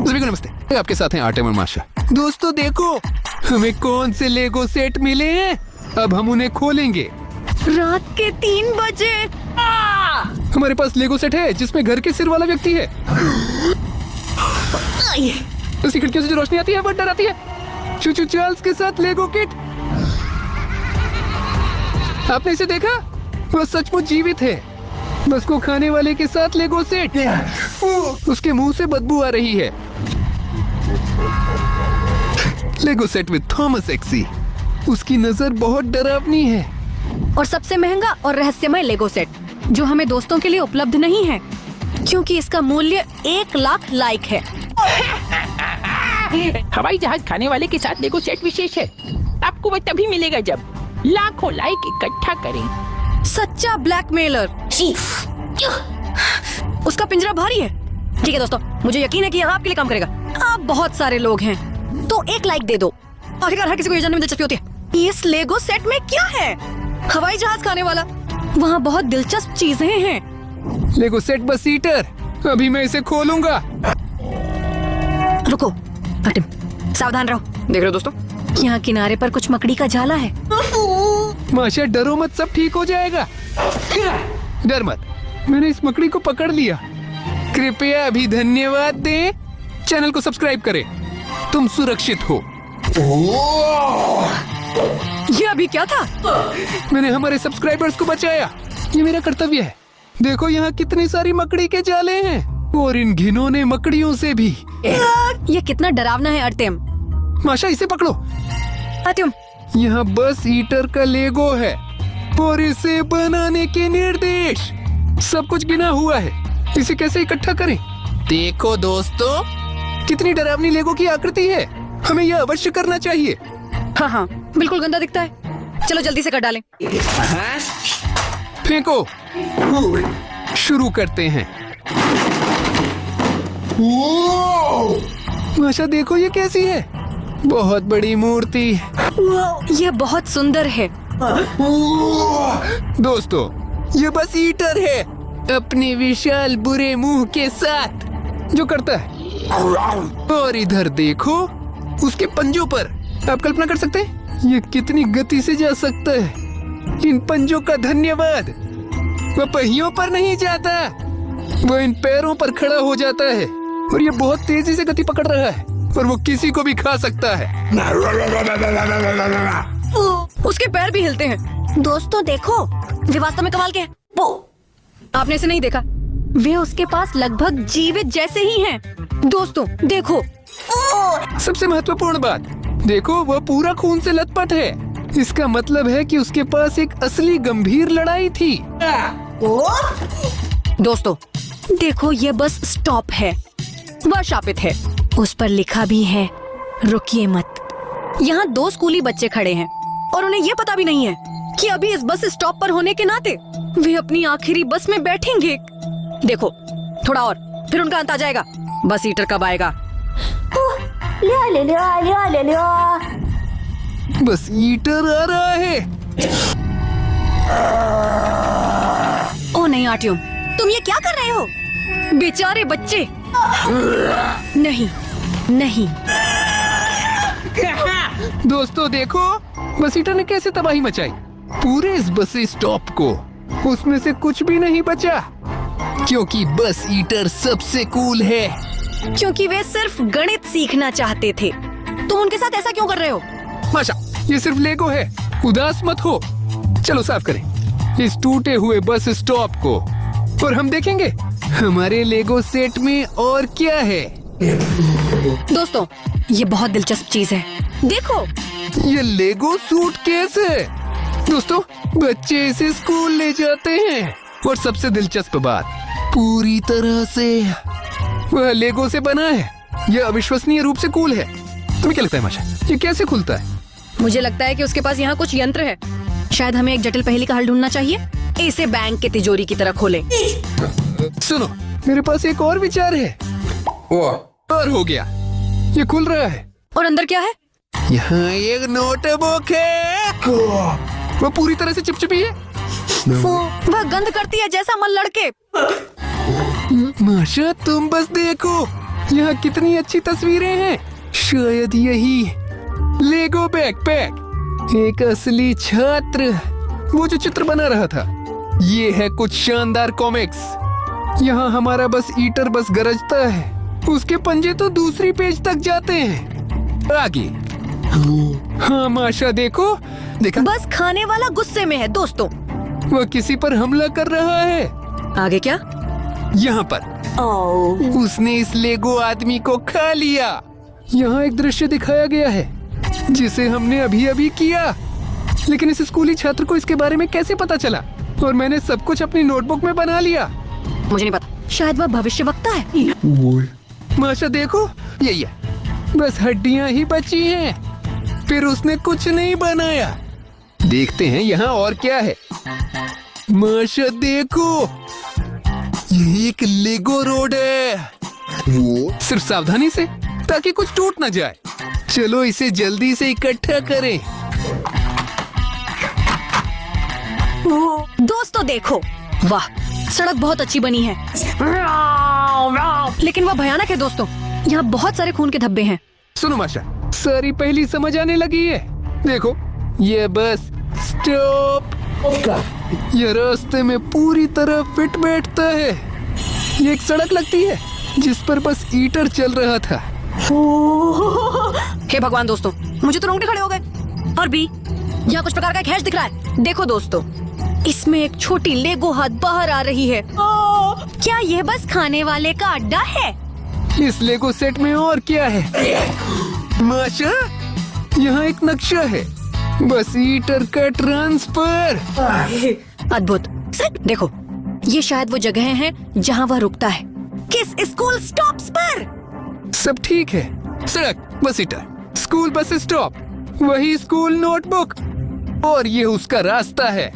सभी को नमस्ते, आपके साथ हैं आर्टेम और माशा। दोस्तों देखो, हमें कौन से लेगो सेट मिले हैं। अब हम उन्हें खोलेंगे। रात के 3 बजे। हमारे पास लेगो सेट है जिसमें घर के सिर वाला व्यक्ति है। उसकी खिड़कियों से जो रोशनी आती है वो डराती है। चूचू चार्ल्स के साथ लेगो किट। आपने इसे देखा? वो सचमुच जीवित है। बस को खाने वाले के साथ लेगो सेट। उसके मुंह से बदबू आ रही है। लेगो सेट विद थॉमस एक्सी। उसकी नजर बहुत डरावनी है। और सबसे महंगा और रहस्यमय लेगो सेट जो हमें दोस्तों के लिए उपलब्ध नहीं है, क्योंकि इसका मूल्य 1 लाख लाइक है। हवाई जहाज खाने वाले के साथ लेगो सेट विशेष है। आपको वह तभी मिलेगा जब लाखों लाइक इकट्ठा करें। सच्चा ब्लैकमेलर। उसका पिंजरा भारी है। ठीक है दोस्तों, मुझे यकीन है कि यह आपके लिए काम करेगा। आप बहुत सारे लोग हैं, तो 1 लाइक दे दो। आखिरकार हर किसी को ये जानने में दिलचस्पी होती है इस लेगो सेट में क्या है। हवाई जहाज खाने वाला, वहाँ बहुत दिलचस्प चीजें हैं। लेगो सेट बस ईटर। अभी मैं इसे खोलूंगा। रुको आर्टेम, सावधान रहो। देख रहे हो दोस्तों, यहाँ किनारे पर कुछ मकड़ी का जाला है। माशा डरो मत, सब ठीक हो जाएगा। डर मत, मैंने इस मकड़ी को पकड़ लिया। कृपया अभी धन्यवाद दें। चैनल को सब्सक्राइब करें। तुम सुरक्षित हो। ये अभी क्या था? मैंने हमारे सब्सक्राइबर्स को बचाया। ये मेरा कर्तव्य है। देखो यहाँ कितनी सारी मकड़ी के जाले हैं, और इन घिनौने मकड़ियों से भी। ये कितना डरावना है आर्टेम। माशा इसे पकड़ो। आर्टेम, यहाँ बस ईटर का लेगो है और इसे बनाने के निर्देश। सब कुछ गिना हुआ है। इसे कैसे इकट्ठा करें? देखो दोस्तों, कितनी डरावनी लेगो की आकृति है। हमें यह अवश्य करना चाहिए। हाँ, बिल्कुल गंदा दिखता है। चलो जल्दी से कर डालें। फेंको। शुरू करते हैं। माशा देखो ये कैसी है। बहुत बड़ी मूर्ति। ये बहुत सुंदर है। दोस्तों, ये बस ईटर है अपने विशाल बुरे मुंह के साथ जो करता है। और इधर देखो, उसके पंजों पर आप कल्पना कर सकते हैं ये कितनी गति से जा सकता है। इन पंजों का धन्यवाद। वह पहियों पर नहीं जाता, वह इन पैरों पर खड़ा हो जाता है। और ये बहुत तेजी से गति पकड़ रहा है, और वो किसी को भी खा सकता है। उसके पैर भी हिलते हैं। दोस्तों देखो, वे वास्तव में कमाल के हैं। आपने इसे नहीं देखा? वे उसके पास लगभग जीवित जैसे ही हैं। दोस्तों देखो। सबसे महत्वपूर्ण बात, देखो वह पूरा खून से लथपथ है। इसका मतलब है कि उसके पास एक असली गंभीर लड़ाई थी। दोस्तों देखो, ये बस स्टॉप है। वह शापित है। उस पर लिखा भी है, रुकिए मत। यहाँ 2 स्कूली बच्चे खड़े हैं और उन्हें ये पता भी नहीं है कि अभी इस बस स्टॉप पर होने के नाते वे अपनी आखिरी बस में बैठेंगे। देखो थोड़ा और, फिर उनका अंत आ जाएगा। बस ईटर कब आएगा? बस ईटर आ रहा है। ओ नहीं आर्टियम, तुम ये क्या कर रहे हो? बेचारे बच्चे। नहीं नहीं। दोस्तों देखो, बस ईटर ने कैसे तबाही मचाई। पूरे इस बस स्टॉप को उसमें से कुछ भी नहीं बचा, क्योंकि बस ईटर सबसे कूल है। क्योंकि वे सिर्फ गणित सीखना चाहते थे। तुम उनके साथ ऐसा क्यों कर रहे हो? माशा, ये सिर्फ लेगो है, उदास मत हो। चलो साफ करें इस टूटे हुए बस स्टॉप को, और हम देखेंगे हमारे लेगो सेट में और क्या है। दोस्तों ये बहुत दिलचस्प चीज है। देखो, ये लेगो सूटकेस है। दोस्तों, बच्चे इसे स्कूल ले जाते हैं। और सबसे दिलचस्प बात, पूरी तरह से वह लेगो से बना है। यह अविश्वसनीय रूप से कूल है। तुम्हें क्या लगता है माशा, ये कैसे खुलता है? मुझे लगता है कि उसके पास यहाँ कुछ यंत्र है। शायद हमें एक जटिल पहेली का हल ढूंढना चाहिए। इसे बैंक के तिजोरी की तरह खोलें। सुनो, मेरे पास एक और विचार है। और हो गया, ये खुल रहा है। और अंदर क्या है? यहाँ एक नोटबुक है। वो पूरी तरह से चिपचिपी है। वह गंध करती है जैसा मन लड़के। माशा तुम बस देखो, यहाँ कितनी अच्छी तस्वीरें हैं। शायद यही लेगो बैकपैक। एक असली छात्र वो जो चित्र बना रहा था। ये है कुछ शानदार कॉमिक्स। यहाँ हमारा बस ईटर बस गरजता है, उसके पंजे तो दूसरी पेज तक जाते हैं। आगे हाँ माशा देखो, देखा? बस खाने वाला गुस्से में है दोस्तों। वह किसी पर हमला कर रहा है। आगे क्या? यहाँ पर उसने इस लेगो आदमी को खा लिया। यहाँ एक दृश्य दिखाया गया है जिसे हमने अभी अभी किया, लेकिन इस स्कूली छात्र को इसके बारे में कैसे पता चला? और मैंने सब कुछ अपनी नोटबुक में बना लिया। मुझे नहीं पता, शायद वह भविष्यवक्ता है। माशा देखो, यही है, बस हड्डियां ही बची हैं। फिर उसने कुछ नहीं बनाया। देखते हैं यहाँ और क्या है। माशा देखो, ये एक लेगो रोड है। वो सिर्फ सावधानी से, ताकि कुछ टूट ना जाए। चलो इसे जल्दी से इकट्ठा करें। दोस्तों देखो, वाह, सड़क बहुत अच्छी बनी है, लेकिन वह भयानक है दोस्तों। यहाँ बहुत सारे खून के धब्बे हैं। सुनो माशा, सारी पहली समझ आने लगी है। देखो, ये बस स्टॉप का ये रास्ते में पूरी तरह फिट बैठता है। ये एक सड़क लगती है जिस पर बस ईटर चल रहा था। हे भगवान दोस्तों, मुझे तो रोंगटे खड़े हो गए। और भी यहाँ कुछ प्रकार का एक हैश दिख रहा है। देखो दोस्तों, इसमें एक छोटी लेगो हाथ बाहर आ रही है। क्या यह बस खाने वाले का अड्डा है? इस लेगो सेट में और क्या है? माशा, यहाँ एक नक्शा है, बस ईटर का ट्रांसफर। अद्भुत। देखो, ये शायद वो जगह है जहाँ वह रुकता है। किस स्कूल स्टॉप्स पर? सब ठीक है। सड़क, बस ईटर, स्कूल बस स्टॉप, वही स्कूल नोटबुक, और ये उसका रास्ता है।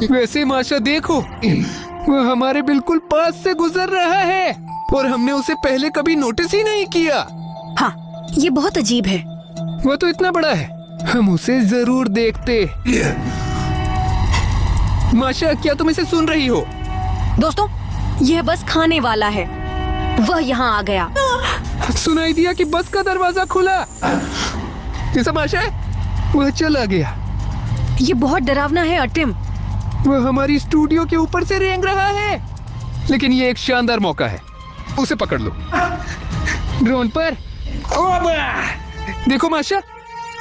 वैसे माशा देखो, वह हमारे बिल्कुल पास से गुजर रहा है और हमने उसे पहले कभी नोटिस ही नहीं किया। हाँ, ये बहुत अजीब है। वह तो इतना बड़ा है, हम उसे जरूर देखते। माशा, क्या तुम इसे सुन रही हो? दोस्तों, यह बस खाने वाला है। वह यहाँ आ गया। सुनाई दिया कि बस का दरवाजा खुला। ये सब माशा है? वह चला गया। ये बहुत डरावना है अटिम। वह हमारी स्टूडियो के ऊपर से रेंग रहा है, लेकिन ये एक शानदार मौका है, उसे पकड़ लो। ड्रोन पर। देखो माशा,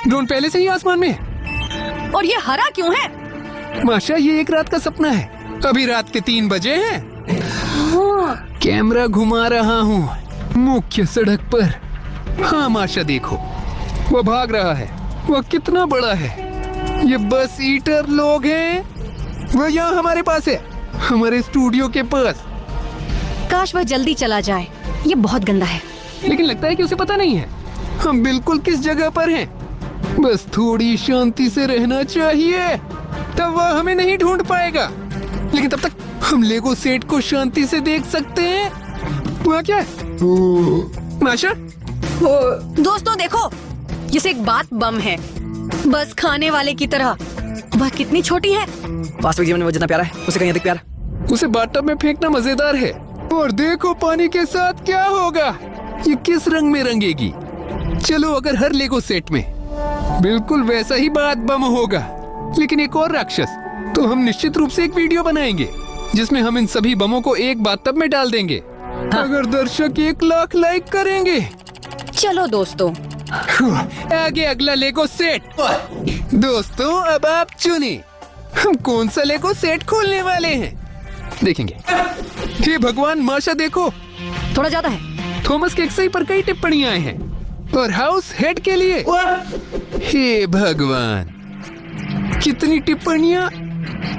ड्रोन पहले से ही आसमान में है। और ये हरा क्यों है? माशा, ये एक रात का सपना है। अभी रात के 3 बजे हैं। कैमरा घुमा रहा हूँ मुख्य सड़क पर। हाँ माशा देखो, वह भाग रहा है। वह कितना बड़ा है। ये बस ईटर लोग हैं। वह यहाँ हमारे पास है, हमारे स्टूडियो के पास। काश वह जल्दी चला जाए। ये बहुत गंदा है। लेकिन लगता है कि उसे पता नहीं है हम बिल्कुल किस जगह पर हैं। बस थोड़ी शांति से रहना चाहिए, तब वह हमें नहीं ढूंढ पाएगा। लेकिन तब तक हम लेगो सेट को शांति से देख सकते हैं। वहाँ क्या है? माशा, दोस्तों देखो, ये एक बात बम है, बस खाने वाले की तरह। वह कितनी छोटी है। वास्तविक जीवन में वो जितना प्यारा है, उसे कहीं अधिक प्यारा। उसे बाथटब में फेंकना मजेदार है। और देखो पानी के साथ क्या होगा, ये किस रंग में रंगेगी। चलो, अगर हर लेगो सेट में बिल्कुल वैसा ही बात बम होगा, लेकिन एक और राक्षस, तो हम निश्चित रूप से एक वीडियो बनाएंगे जिसमें हम इन सभी बमों को एक बाथटब में डाल देंगे। अगर दर्शक 1 लाख लाइक करेंगे। चलो दोस्तों, आगे अगला लेगो सेट। दोस्तों, अब आप चुने हम कौन सा लेगो सेट खोलने वाले हैं। देखेंगे। हे भगवान, माशा देखो, थोड़ा ज्यादा है। थॉमस केक्सई पर कई टिप्पणियां आई हैं, और हाउस हेड के लिए। हे भगवान, कितनी टिप्पणियां।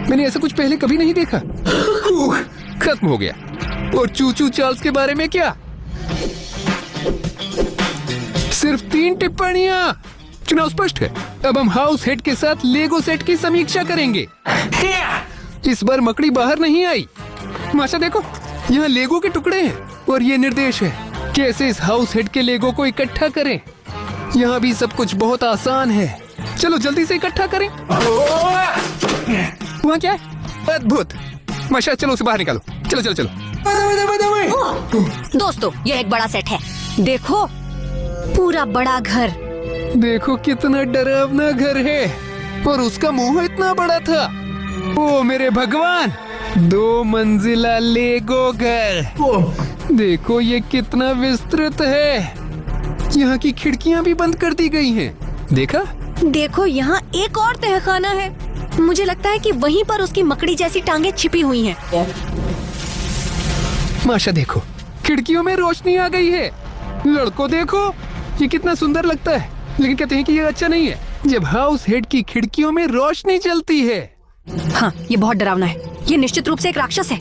मैंने ऐसा कुछ पहले कभी नहीं देखा। खत्म हो गया। और चूचू चार्ल्स के बारे में क्या? सिर्फ 3 टिप्पणियां। चुनाव स्पष्ट है। अब हम हाउस हेड के साथ लेगो सेट की समीक्षा करेंगे। इस बार मकड़ी बाहर नहीं आई। माशा देखो, यहाँ लेगो के टुकड़े हैं और ये निर्देश है कैसे इस हाउस हेड के लेगो को इकट्ठा करें। यहाँ भी सब कुछ बहुत आसान है। चलो जल्दी से इकट्ठा करें। वहाँ क्या है? अद्भुत। माशा, चलो उसे बाहर निकालो। चलो चलो चलो। दोस्तों, यह एक बड़ा सेट है। देखो, पूरा बड़ा घर। देखो कितना डरावना घर है और उसका मुंह इतना बड़ा था। ओ मेरे भगवान, 2 मंजिला लेगो घर। देखो ये कितना विस्तृत है। यहाँ की खिड़कियाँ भी बंद कर दी गई हैं। देखा? देखो, यहाँ एक और तहखाना है। मुझे लगता है कि वहीं पर उसकी मकड़ी जैसी टांगे छिपी हुई हैं। माशा देखो, खिड़कियों में रोशनी आ गई है। लड़कों देखो, ये कितना सुंदर लगता है, लेकिन कहते हैं कि ये अच्छा नहीं है जब हाउस हेड की खिड़कियों में रोशनी जलती है। हाँ, ये बहुत डरावना है। ये निश्चित रूप से एक राक्षस है।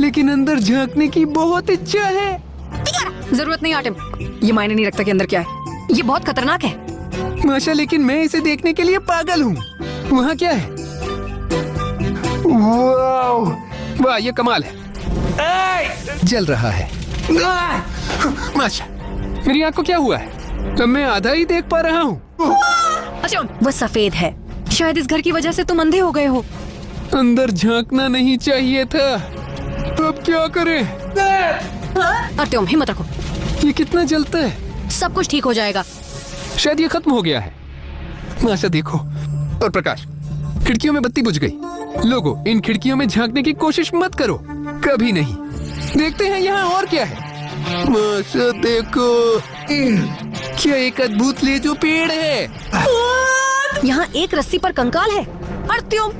लेकिन अंदर झांकने की बहुत इच्छा है। जरूरत नहीं आटिम, ये मायने नहीं रखता कि अंदर क्या है। ये बहुत खतरनाक है। माशा, लेकिन मैं इसे देखने के लिए पागल हूँ। वहाँ क्या है? वाह, वाह, ये कमाल है। जल रहा है। माशा, मेरी आँख को क्या हुआ है? तो मैं आधा ही देख पा रहा हूँ। अच्छा, वो सफेद है। शायद इस घर की वजह से तुम अंधे हो गए हो। अंदर झांकना नहीं चाहिए था। अब क्या करें? अर्त्यम, हिम्मत रखो। ये कितना जलता है। सब कुछ ठीक हो जाएगा। शायद ये खत्म हो गया है। माशा देखो, और प्रकाश, खिड़कियों में बत्ती बुझ गई। लोगों, इन खिड़कियों में झांकने की कोशिश मत करो, कभी नहीं। देखते हैं यहाँ और क्या है। माशा देखो, क्या एक अद्भुत लेजो पेड़ है। यहाँ एक रस्सी पर कंकाल है। अर्त्यम,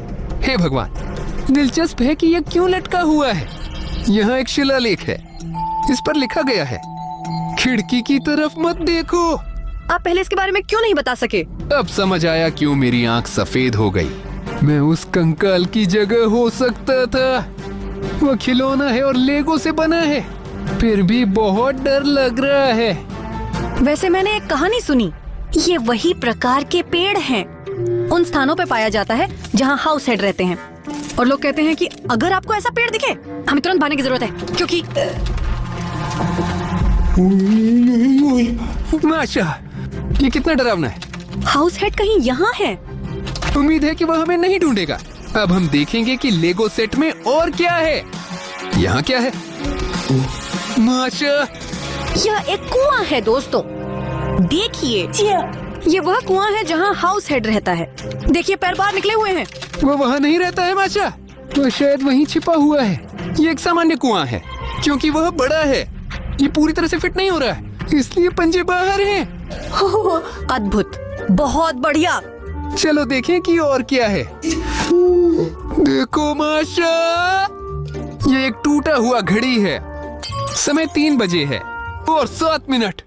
हे भगवान, दिलचस्प है कि यह क्यों लटका हुआ है। यहाँ एक शिलालेख है, इस पर लिखा गया है, खिड़की की तरफ मत देखो। आप पहले इसके बारे में क्यों नहीं बता सके? अब समझ आया क्यों मेरी आंख सफेद हो गई। मैं उस कंकाल की जगह हो सकता था। वो खिलौना है और लेगो से बना है, फिर भी बहुत डर लग रहा है। वैसे मैंने एक कहानी सुनी। ये वही प्रकार के पेड़ हैं। उन स्थानों पे पाया जाता है जहाँ हाउस हेड रहते हैं। और लोग कहते हैं कि अगर आपको ऐसा पेड़ दिखे, हमें तुरंत भागने की जरूरत है, क्योंकि माशा, ये कितना डरावना है। हाउस हेड कहीं यहाँ है। उम्मीद है कि वह हमें नहीं ढूंढेगा। अब हम देखेंगे कि लेगो सेट में और क्या है। यहाँ क्या है? माशा, यह एक कुआं है दोस्तों। देखिए, ये वह कुआं है जहाँ हाउस हेड रहता है। देखिए, पैर बाहर निकले हुए हैं। वो वहाँ नहीं रहता है माशा, वो शायद वहीं छिपा हुआ है। ये एक सामान्य कुआं है, क्योंकि वह बड़ा है। ये पूरी तरह से फिट नहीं हो रहा है, इसलिए पंजे बाहर हैं। अद्भुत, बहुत बढ़िया। चलो देखें कि और क्या है। देखो माशा, ये एक टूटा हुआ घड़ी है। समय 3 बजे है और 7 मिनट।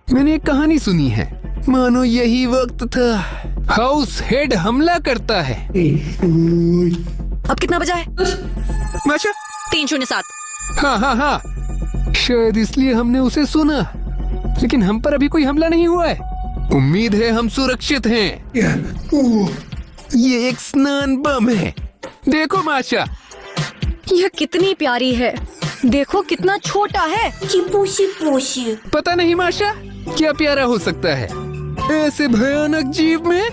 मैंने एक कहानी सुनी है, मानो यही वक्त था। हाउस हेड हमला करता है। अब कितना बजा है? माशा, 307। हाँ हाँ हाँ, शायद इसलिए हमने उसे सुना, लेकिन हम पर अभी कोई हमला नहीं हुआ है। उम्मीद है हम सुरक्षित हैं। ये एक स्नान बम है। देखो माशा, यह कितनी प्यारी है। देखो कितना छोटा है। पता नहीं माशा, क्या प्यारा हो सकता है ऐसे भयानक जीव में।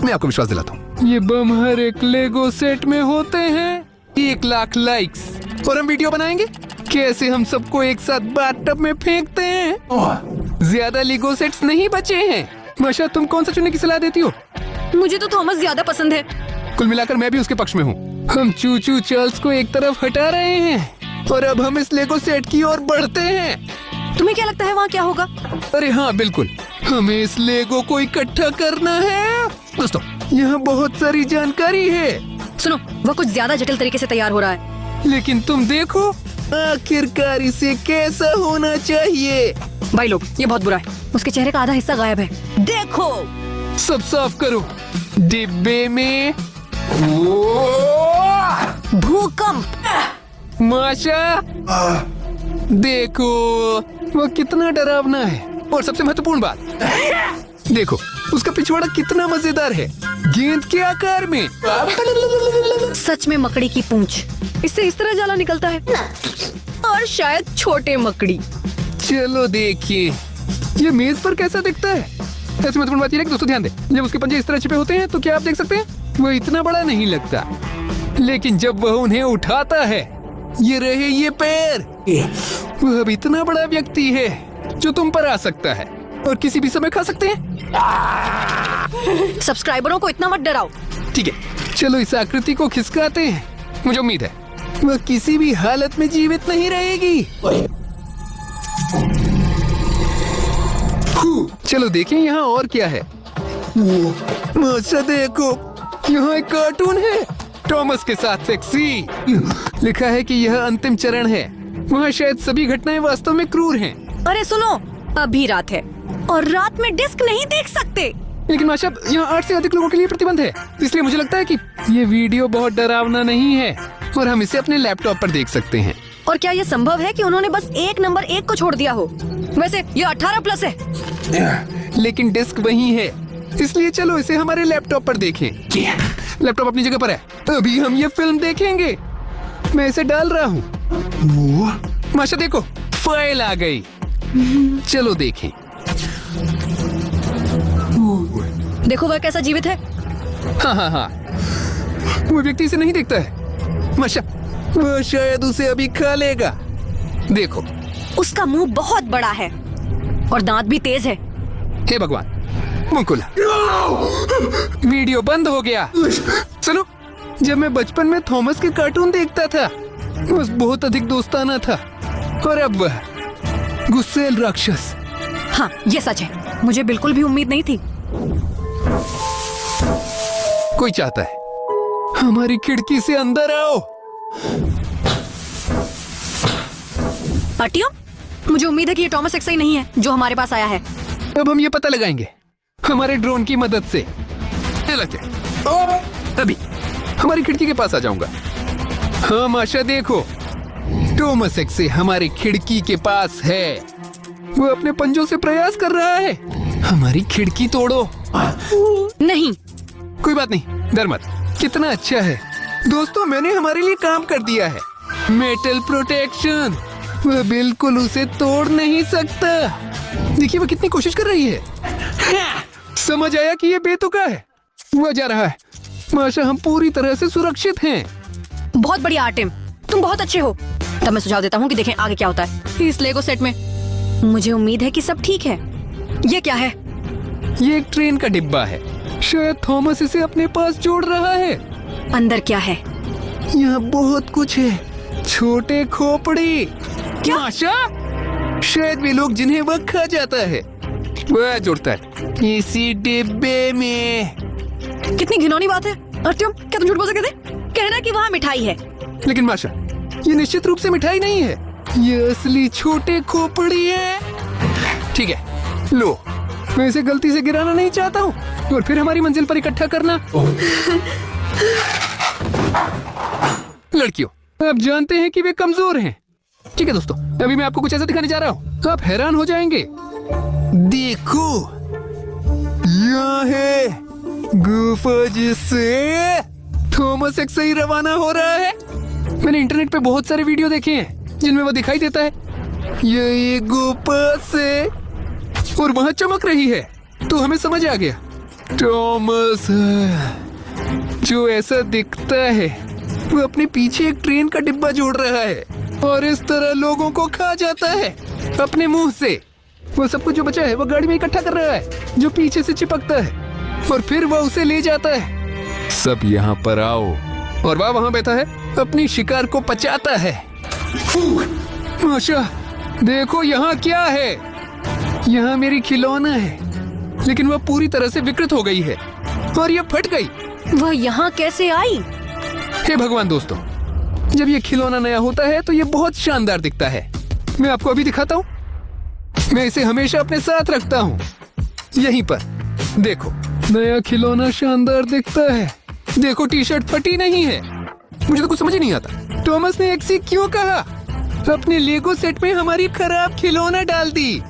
मैं आपको विश्वास दिलाता हूँ, ये बम हर एक लेगो सेट में होते हैं। 1 लाख लाइक्स और हम वीडियो बनाएंगे कैसे हम सबको एक साथ बाथटब में फेंकते हैं। ज्यादा लेगो सेट्स नहीं बचे हैं। माशा, तुम कौन सा चुनने की सलाह देती हो? मुझे तो थॉमस ज्यादा पसंद है। कुल मिलाकर मैं भी उसके पक्ष में हूँ। हम चूचू चार्ल्स को एक तरफ हटा रहे हैं और अब हम इस लेगो सेट की ओर बढ़ते हैं। तुम्हें क्या लगता है वहाँ क्या होगा? अरे हाँ बिल्कुल, हमें इस लेगो को इकट्ठा करना है। दोस्तों, यहाँ बहुत सारी जानकारी है। सुनो, वह कुछ ज्यादा जटिल तरीके से तैयार हो रहा है। लेकिन तुम देखो आखिरकार इसे कैसा होना चाहिए। भाई लोग, ये बहुत बुरा है। उसके चेहरे का आधा हिस्सा गायब है। देखो, सब साफ करो। डिब्बे में भूकंप। माशा, देखो वो कितना डरावना है। और सबसे महत्वपूर्ण बात, देखो उसका पिछवाड़ा कितना मजेदार है, गेंद के आकार में। सच में मकड़ी की पूंछ। इससे इस तरह जाला निकलता है। और शायद छोटे मकड़ी। चलो देखिए, ये मेज पर कैसा दिखता है। ऐसी महत्वपूर्ण बात यह है कि दोस्तों ध्यान दें, जब उसके पंजे इस तरह छिपे होते हैं तो क्या आप देख सकते हैं, वो इतना बड़ा नहीं लगता। लेकिन जब वह उन्हें उठाता है, ये रहे ये पैर, वह अब इतना बड़ा व्यक्ति है। जो तुम पर आ सकता है और किसी भी समय खा सकते हैं। सब्सक्राइबरों को इतना मत डराओ। ठीक है, चलो इस आकृति को खिसकाते हैं। मुझे उम्मीद है वह किसी भी हालत में जीवित नहीं रहेगी। चलो देखें यहाँ और क्या है। माशा देखो, यहाँ एक कार्टून है टॉमस के साथ सेक्सी। लिखा है कि यह अंतिम चरण है। वहाँ शायद सभी घटनाएं वास्तव में क्रूर हैं। अरे सुनो, अभी रात है और रात में डिस्क नहीं देख सकते। लेकिन माशा, यहाँ 8 से अधिक लोगों के लिए प्रतिबंध है, इसलिए मुझे लगता है कि ये वीडियो बहुत डरावना नहीं है और हम इसे अपने लैपटॉप पर देख सकते हैं। और क्या ये संभव है कि उन्होंने बस एक नंबर 1 को छोड़ दिया हो? वैसे ये 18+ है। लेकिन डिस्क वही है, इसलिए चलो इसे हमारे लैपटॉप पर देखें। लैपटॉप अपनी जगह पर है। अभी हम ये फिल्म देखेंगे। मैं इसे डाल रहा हूँ। माशा देखो, फाइल आ गई। चलो देखें। देखो वह कैसा जीवित है। हाँ, वो व्यक्ति इसे नहीं देखता है। माशा, वह शायद उसे अभी खा लेगा। देखो, उसका मुंह बहुत बड़ा है और दांत भी तेज है। हे भगवान, मुंह खुला। वीडियो बंद हो गया। सुनो, जब मैं बचपन में थॉमस के कार्टून देखता था, बस बहुत अधिक दोस्ताना था, और अब वह गुस्सैल राक्षस। हाँ, ये सच है। मुझे बिल्कुल भी उम्मीद नहीं थी। कोई चाहता है हमारी खिड़की से अंदर आओ। आर्टियो, मुझे उम्मीद है कि ये टॉमस एक्स ही नहीं है जो हमारे पास आया है। अब हम ये पता लगाएंगे हमारे ड्रोन की मदद से। अभी हमारी खिड़की के पास आ जाऊंगा। हाँ माशा देखो, टॉमस एक्स हमारी खिड़की के पास है। वो अपने पंजों से प्रयास कर रहा है हमारी खिड़की तोड़ो। नहीं, कोई बात नहीं, डर मत। कितना अच्छा है दोस्तों, मैंने हमारे लिए काम कर दिया है। मेटल प्रोटेक्शन, वह बिल्कुल उसे तोड़ नहीं सकता। देखिए वह कितनी कोशिश कर रही है। समझ आया कि ये बेतुका है। वह जा रहा है। माशा, हम पूरी तरह से सुरक्षित हैं। बहुत बढ़िया आर्टिम, तुम बहुत अच्छे हो। तब मैं सुझाव देता हूँ कि देखें आगे क्या होता है इस लेगो सेट में। मुझे उम्मीद है कि सब ठीक है। ये क्या है? ये एक ट्रेन का डिब्बा है। शायद थॉमस इसे अपने पास जोड़ रहा है। अंदर क्या है? यहाँ बहुत कुछ है। छोटे खोपड़ी। क्या? माशा, शायद वे लोग जिन्हें वह खा जाता है वह जुड़ता है इसी डिब्बे में। कितनी घिनौनी बात है। आर्टियम, क्या तुम झूठ बोल सकते थे? कहना कि वहाँ मिठाई है। लेकिन माशा, ये निश्चित रूप से मिठाई नहीं है। ये असली छोटे खोपड़ी है। ठीक है, लो, मैं इसे गलती से गिराना नहीं चाहता हूँ और फिर हमारी मंजिल पर इकट्ठा करना। लड़कियों, आप जानते हैं कि वे कमजोर हैं। ठीक है दोस्तों, अभी मैं आपको कुछ ऐसा दिखाने जा रहा हूँ, आप हैरान हो जाएंगे। देखो, यहाँ है गुफा जिससे थॉमस एक्स ही रवाना हो रहा है। मैंने इंटरनेट पे बहुत सारे वीडियो देखे हैं जिनमें वो दिखाई देता है ये गुफा से, और वहाँ चमक रही है। तो हमें समझ आ गया, टॉमस जो ऐसा दिखता है वो अपने पीछे एक ट्रेन का डिब्बा जोड़ रहा है और इस तरह लोगों को खा जाता है अपने मुंह से। वो सब कुछ जो बचा है वो गाड़ी में इकट्ठा कर रहा है जो पीछे से चिपकता है और फिर वह उसे ले जाता है। सब यहाँ पर आओ। और वह वहाँ बैठा है अपनी शिकार को पचाता है। माशा, देखो यहाँ क्या है। यहाँ मेरी खिलौना है, लेकिन वह पूरी तरह से विकृत हो गई है और यह फट गई। वह यहाँ कैसे आई? हे भगवान दोस्तों, जब ये खिलौना नया होता है तो ये बहुत शानदार दिखता है। मैं आपको अभी दिखाता हूँ। मैं इसे हमेशा अपने साथ रखता हूँ। यहीं पर देखो, नया खिलौना शानदार दिखता है। देखो, टी शर्ट फटी नहीं है। मुझे तो कुछ समझ ही नहीं आता, टॉमस ने एक्सी क्यों कहा? अपने लेगो सेट में हमारी खराब खिलौना डाल दी।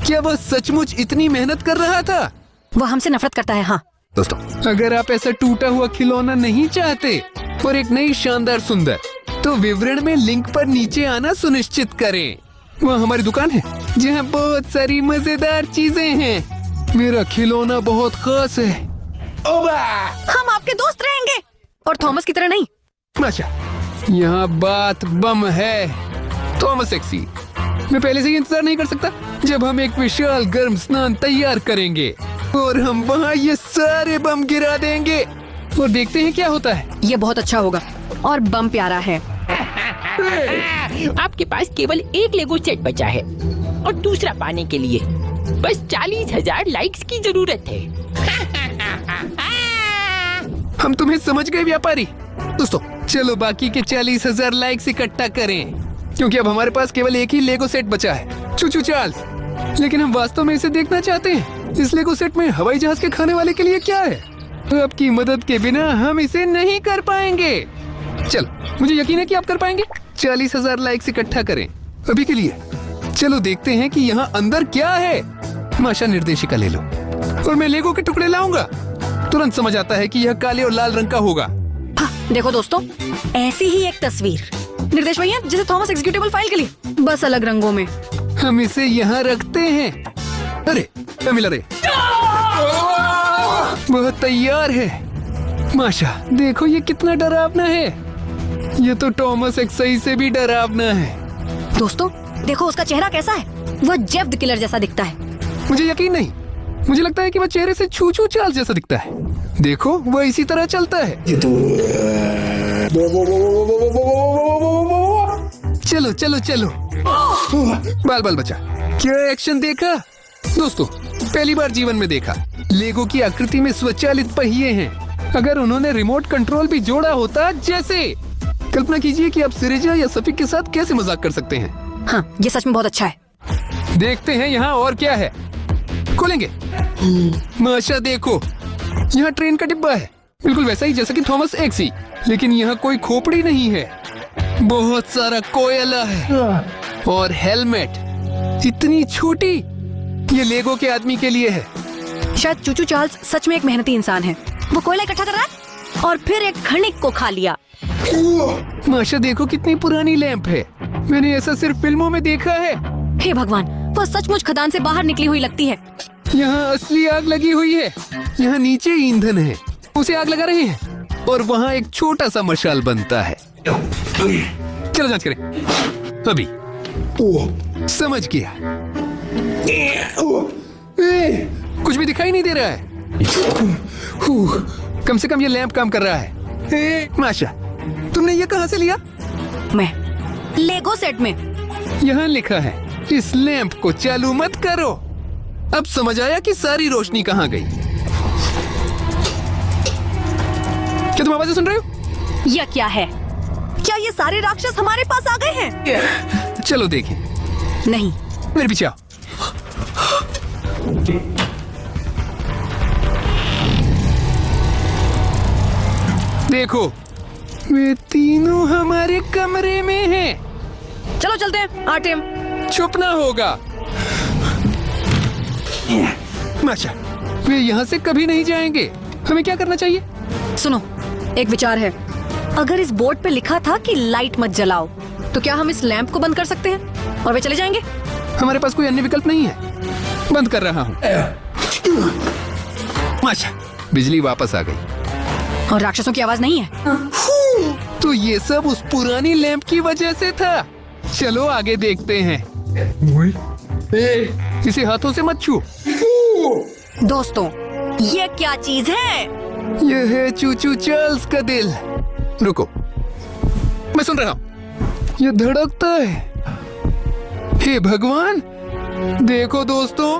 क्या वह सचमुच इतनी मेहनत कर रहा था? वह हमसे नफरत करता है। हाँ दोस्तों, अगर आप ऐसा टूटा हुआ खिलौना नहीं चाहते और एक नई शानदार सुंदर, तो विवरण में लिंक पर नीचे आना सुनिश्चित करें। वहाँ हमारी दुकान है जहाँ बहुत सारी मजेदार चीजें हैं। मेरा खिलौना बहुत खास है। ओबा! हम आपके दोस्त रहेंगे और थॉमस की तरह नहीं। माशा, यहाँ बात बम है। थॉमस एक्सी, मैं पहले से ही इंतजार नहीं कर सकता जब हम एक विशाल गर्म स्नान तैयार करेंगे और हम वहाँ ये सारे बम गिरा देंगे और देखते हैं क्या होता है। ये बहुत अच्छा होगा और बम प्यारा है। आपके पास केवल एक लेगो सेट बचा है और दूसरा पाने के लिए बस 40,000 लाइक्स की जरूरत है। हम तुम्हें समझ गए व्यापारी। दोस्तों चलो बाकी के 40,000 लाइक्स इकट्ठा करें क्योंकि अब हमारे पास केवल एक ही लेगो सेट बचा है, चूचू चार्ल्स। लेकिन हम वास्तव में इसे देखना चाहते हैं। इस लेगो सेट में हवाई जहाज के खाने वाले के लिए क्या है? आपकी मदद के बिना हम इसे नहीं कर पाएंगे। चलो मुझे यकीन है कि आप कर पाएंगे। 40,000 लाइक्स इकट्ठा करें अभी के लिए। चलो देखते हैं कि यहाँ अंदर क्या है। माशा निर्देशिका ले लो और मैं लेगो के टुकड़े लाऊंगा। तुरंत समझ आता है कि यह काले और लाल रंग का होगा। हाँ, देखो दोस्तों, ऐसी ही एक तस्वीर निर्देश भैया जैसे थॉमस एग्जीक्यूटिव फाइल के लिए, बस अलग रंगों में। हम इसे यहाँ रखते हैं। अरे मिला रे, बहुत तैयार है। माशा देखो ये कितना डरावना है। ये तो थॉमस एक्सई से भी डरावना है। दोस्तों देखो उसका चेहरा कैसा है, वह जेफ द किलर जैसा दिखता है। मुझे यकीन नहीं, मुझे लगता है कि वह चेहरे से छू चार्ल्स जैसा दिखता है। देखो वह इसी तरह चलता है। चलो चलो चलो, बाल बचा। क्या एक्शन देखा दोस्तों, पहली बार जीवन में देखा। लेगो की आकृति में स्वचालित पहिए हैं। अगर उन्होंने रिमोट कंट्रोल भी जोड़ा होता जैसे। कल्पना कीजिए कि आप सिरिजा या सफीक के साथ कैसे मजाक कर सकते हैं। हाँ, ये सच में बहुत अच्छा है। देखते हैं यहाँ और क्या है। खोलेंगे। माशा देखो, यहाँ ट्रेन का डिब्बा है, बिल्कुल वैसा ही जैसा कि थॉमस एक्सी, लेकिन यहाँ कोई खोपड़ी नहीं है। बहुत सारा कोयला है और हेलमेट इतनी छोटी। ये लेगो के आदमी के लिए है। शायद चूचू चार्ल्स सच में एक मेहनती इंसान है। वो कोयला इकट्ठा कर रहा है और फिर एक खनिक को खा लिया। माशा देखो कितनी पुरानी लैंप है। मैंने ऐसा सिर्फ फिल्मों में देखा है। हे भगवान, वह सचमुच खदान से बाहर निकली हुई लगती है। यहाँ असली आग लगी हुई है। यहाँ नीचे ईंधन है, उसे आग लगा रहे हैं और वहाँ एक छोटा सा मशाल बनता है। चलो जांच करें अभी। समझ गया। कुछ भी दिखाई नहीं दे रहा है। कम से कम ये लैंप काम कर रहा है। माशा तुमने ये कहाँ से लिया? मैं लेगो सेट में। यहाँ लिखा है इस लैंप को चालू मत करो। अब समझ आया कि सारी रोशनी कहाँ गई। क्या तुम आवाजें सुन रहे हो? यह क्या है? क्या ये सारे राक्षस हमारे पास आ गए हैं? चलो देखें। नहीं, मेरे पीछे आओ। देखो वे तीनों हमारे कमरे में हैं। चलो चलते हैं आर्टेम। छुपना होगा। माशा वे यहाँ से कभी नहीं जाएंगे। हमें क्या करना चाहिए? सुनो, एक विचार है। अगर इस बोर्ड पे लिखा था कि लाइट मत जलाओ, तो क्या हम इस लैंप को बंद कर सकते हैं और वे चले जाएंगे? हमारे पास कोई अन्य विकल्प नहीं है। बंद कर रहा हूँ। माशा बिजली वापस आ गई और राक्षसों की आवाज नहीं है। तो ये सब उस पुरानी लैंप की वजह से था। चलो आगे देखते हैं। इसे हाथों से मत छू। दोस्तों, ये क्या चीज है? यह है चूचू चार्ल्स का दिल। रुको, मैं सुन रहा हूँ। यह धड़कता है। हे भगवान, देखो दोस्तों,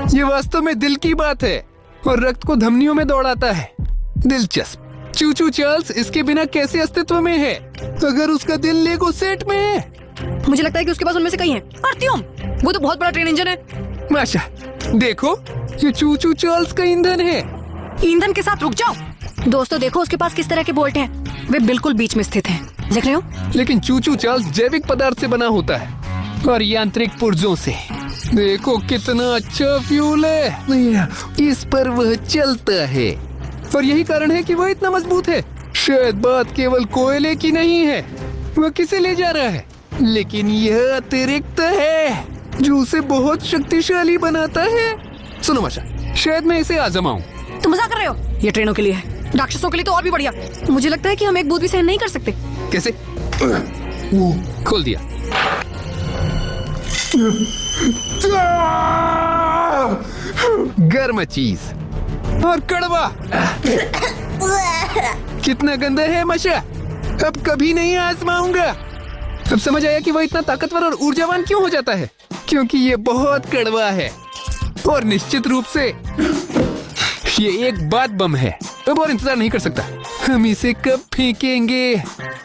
ये वास्तव में दिल की बात है और रक्त को धमनियों में दौड़ाता है। दिलचस्प। चूचू चार्ल्स इसके बिना कैसे अस्तित्व में है अगर उसका दिल लेगो सेट में है? मुझे लगता है कि उसके पास उनमें से कई हैं। आर्टियम, वो तो बहुत बड़ा ट्रेन इंजन है। माशा देखो, ये चूचू चार्ल्स का ईंधन है। ईंधन के साथ रुक जाओ। दोस्तों देखो उसके पास किस तरह के बोल्ट हैं। वे बिल्कुल बीच में स्थित हैं। देख रहे हो? लेकिन चूचू चार्ल्स जैविक पदार्थ से बना होता है और यांत्रिक पुर्जों से। देखो कितना अच्छा फ्यूल है। इस पर वह चलता है और यही कारण है कि वह इतना मजबूत है। शायद बात केवल कोयले की नहीं है। वह किसे ले जा रहा है, लेकिन यह अतिरिक्त है जो उसे बहुत शक्तिशाली बनाता है। सुनो माशा, शायद मैं इसे आजमाऊं। तुम मजाक कर रहे हो? ये ट्रेनों के लिए है, राक्षसों के लिए तो और भी बढ़िया। मुझे लगता है कि हम एक बूंद भी सहन नहीं कर सकते। कैसे? खोल दिया। गर्म चीज और कड़वा। कितना गंदा है माशा, अब कभी नहीं आजमाऊंगा। अब समझ आया कि वह इतना ताकतवर और ऊर्जावान क्यों हो जाता है, क्योंकि ये बहुत कड़वा है और निश्चित रूप से ये एक बात बम है। अब और इंतजार नहीं कर सकता। हम इसे कब फेंकेंगे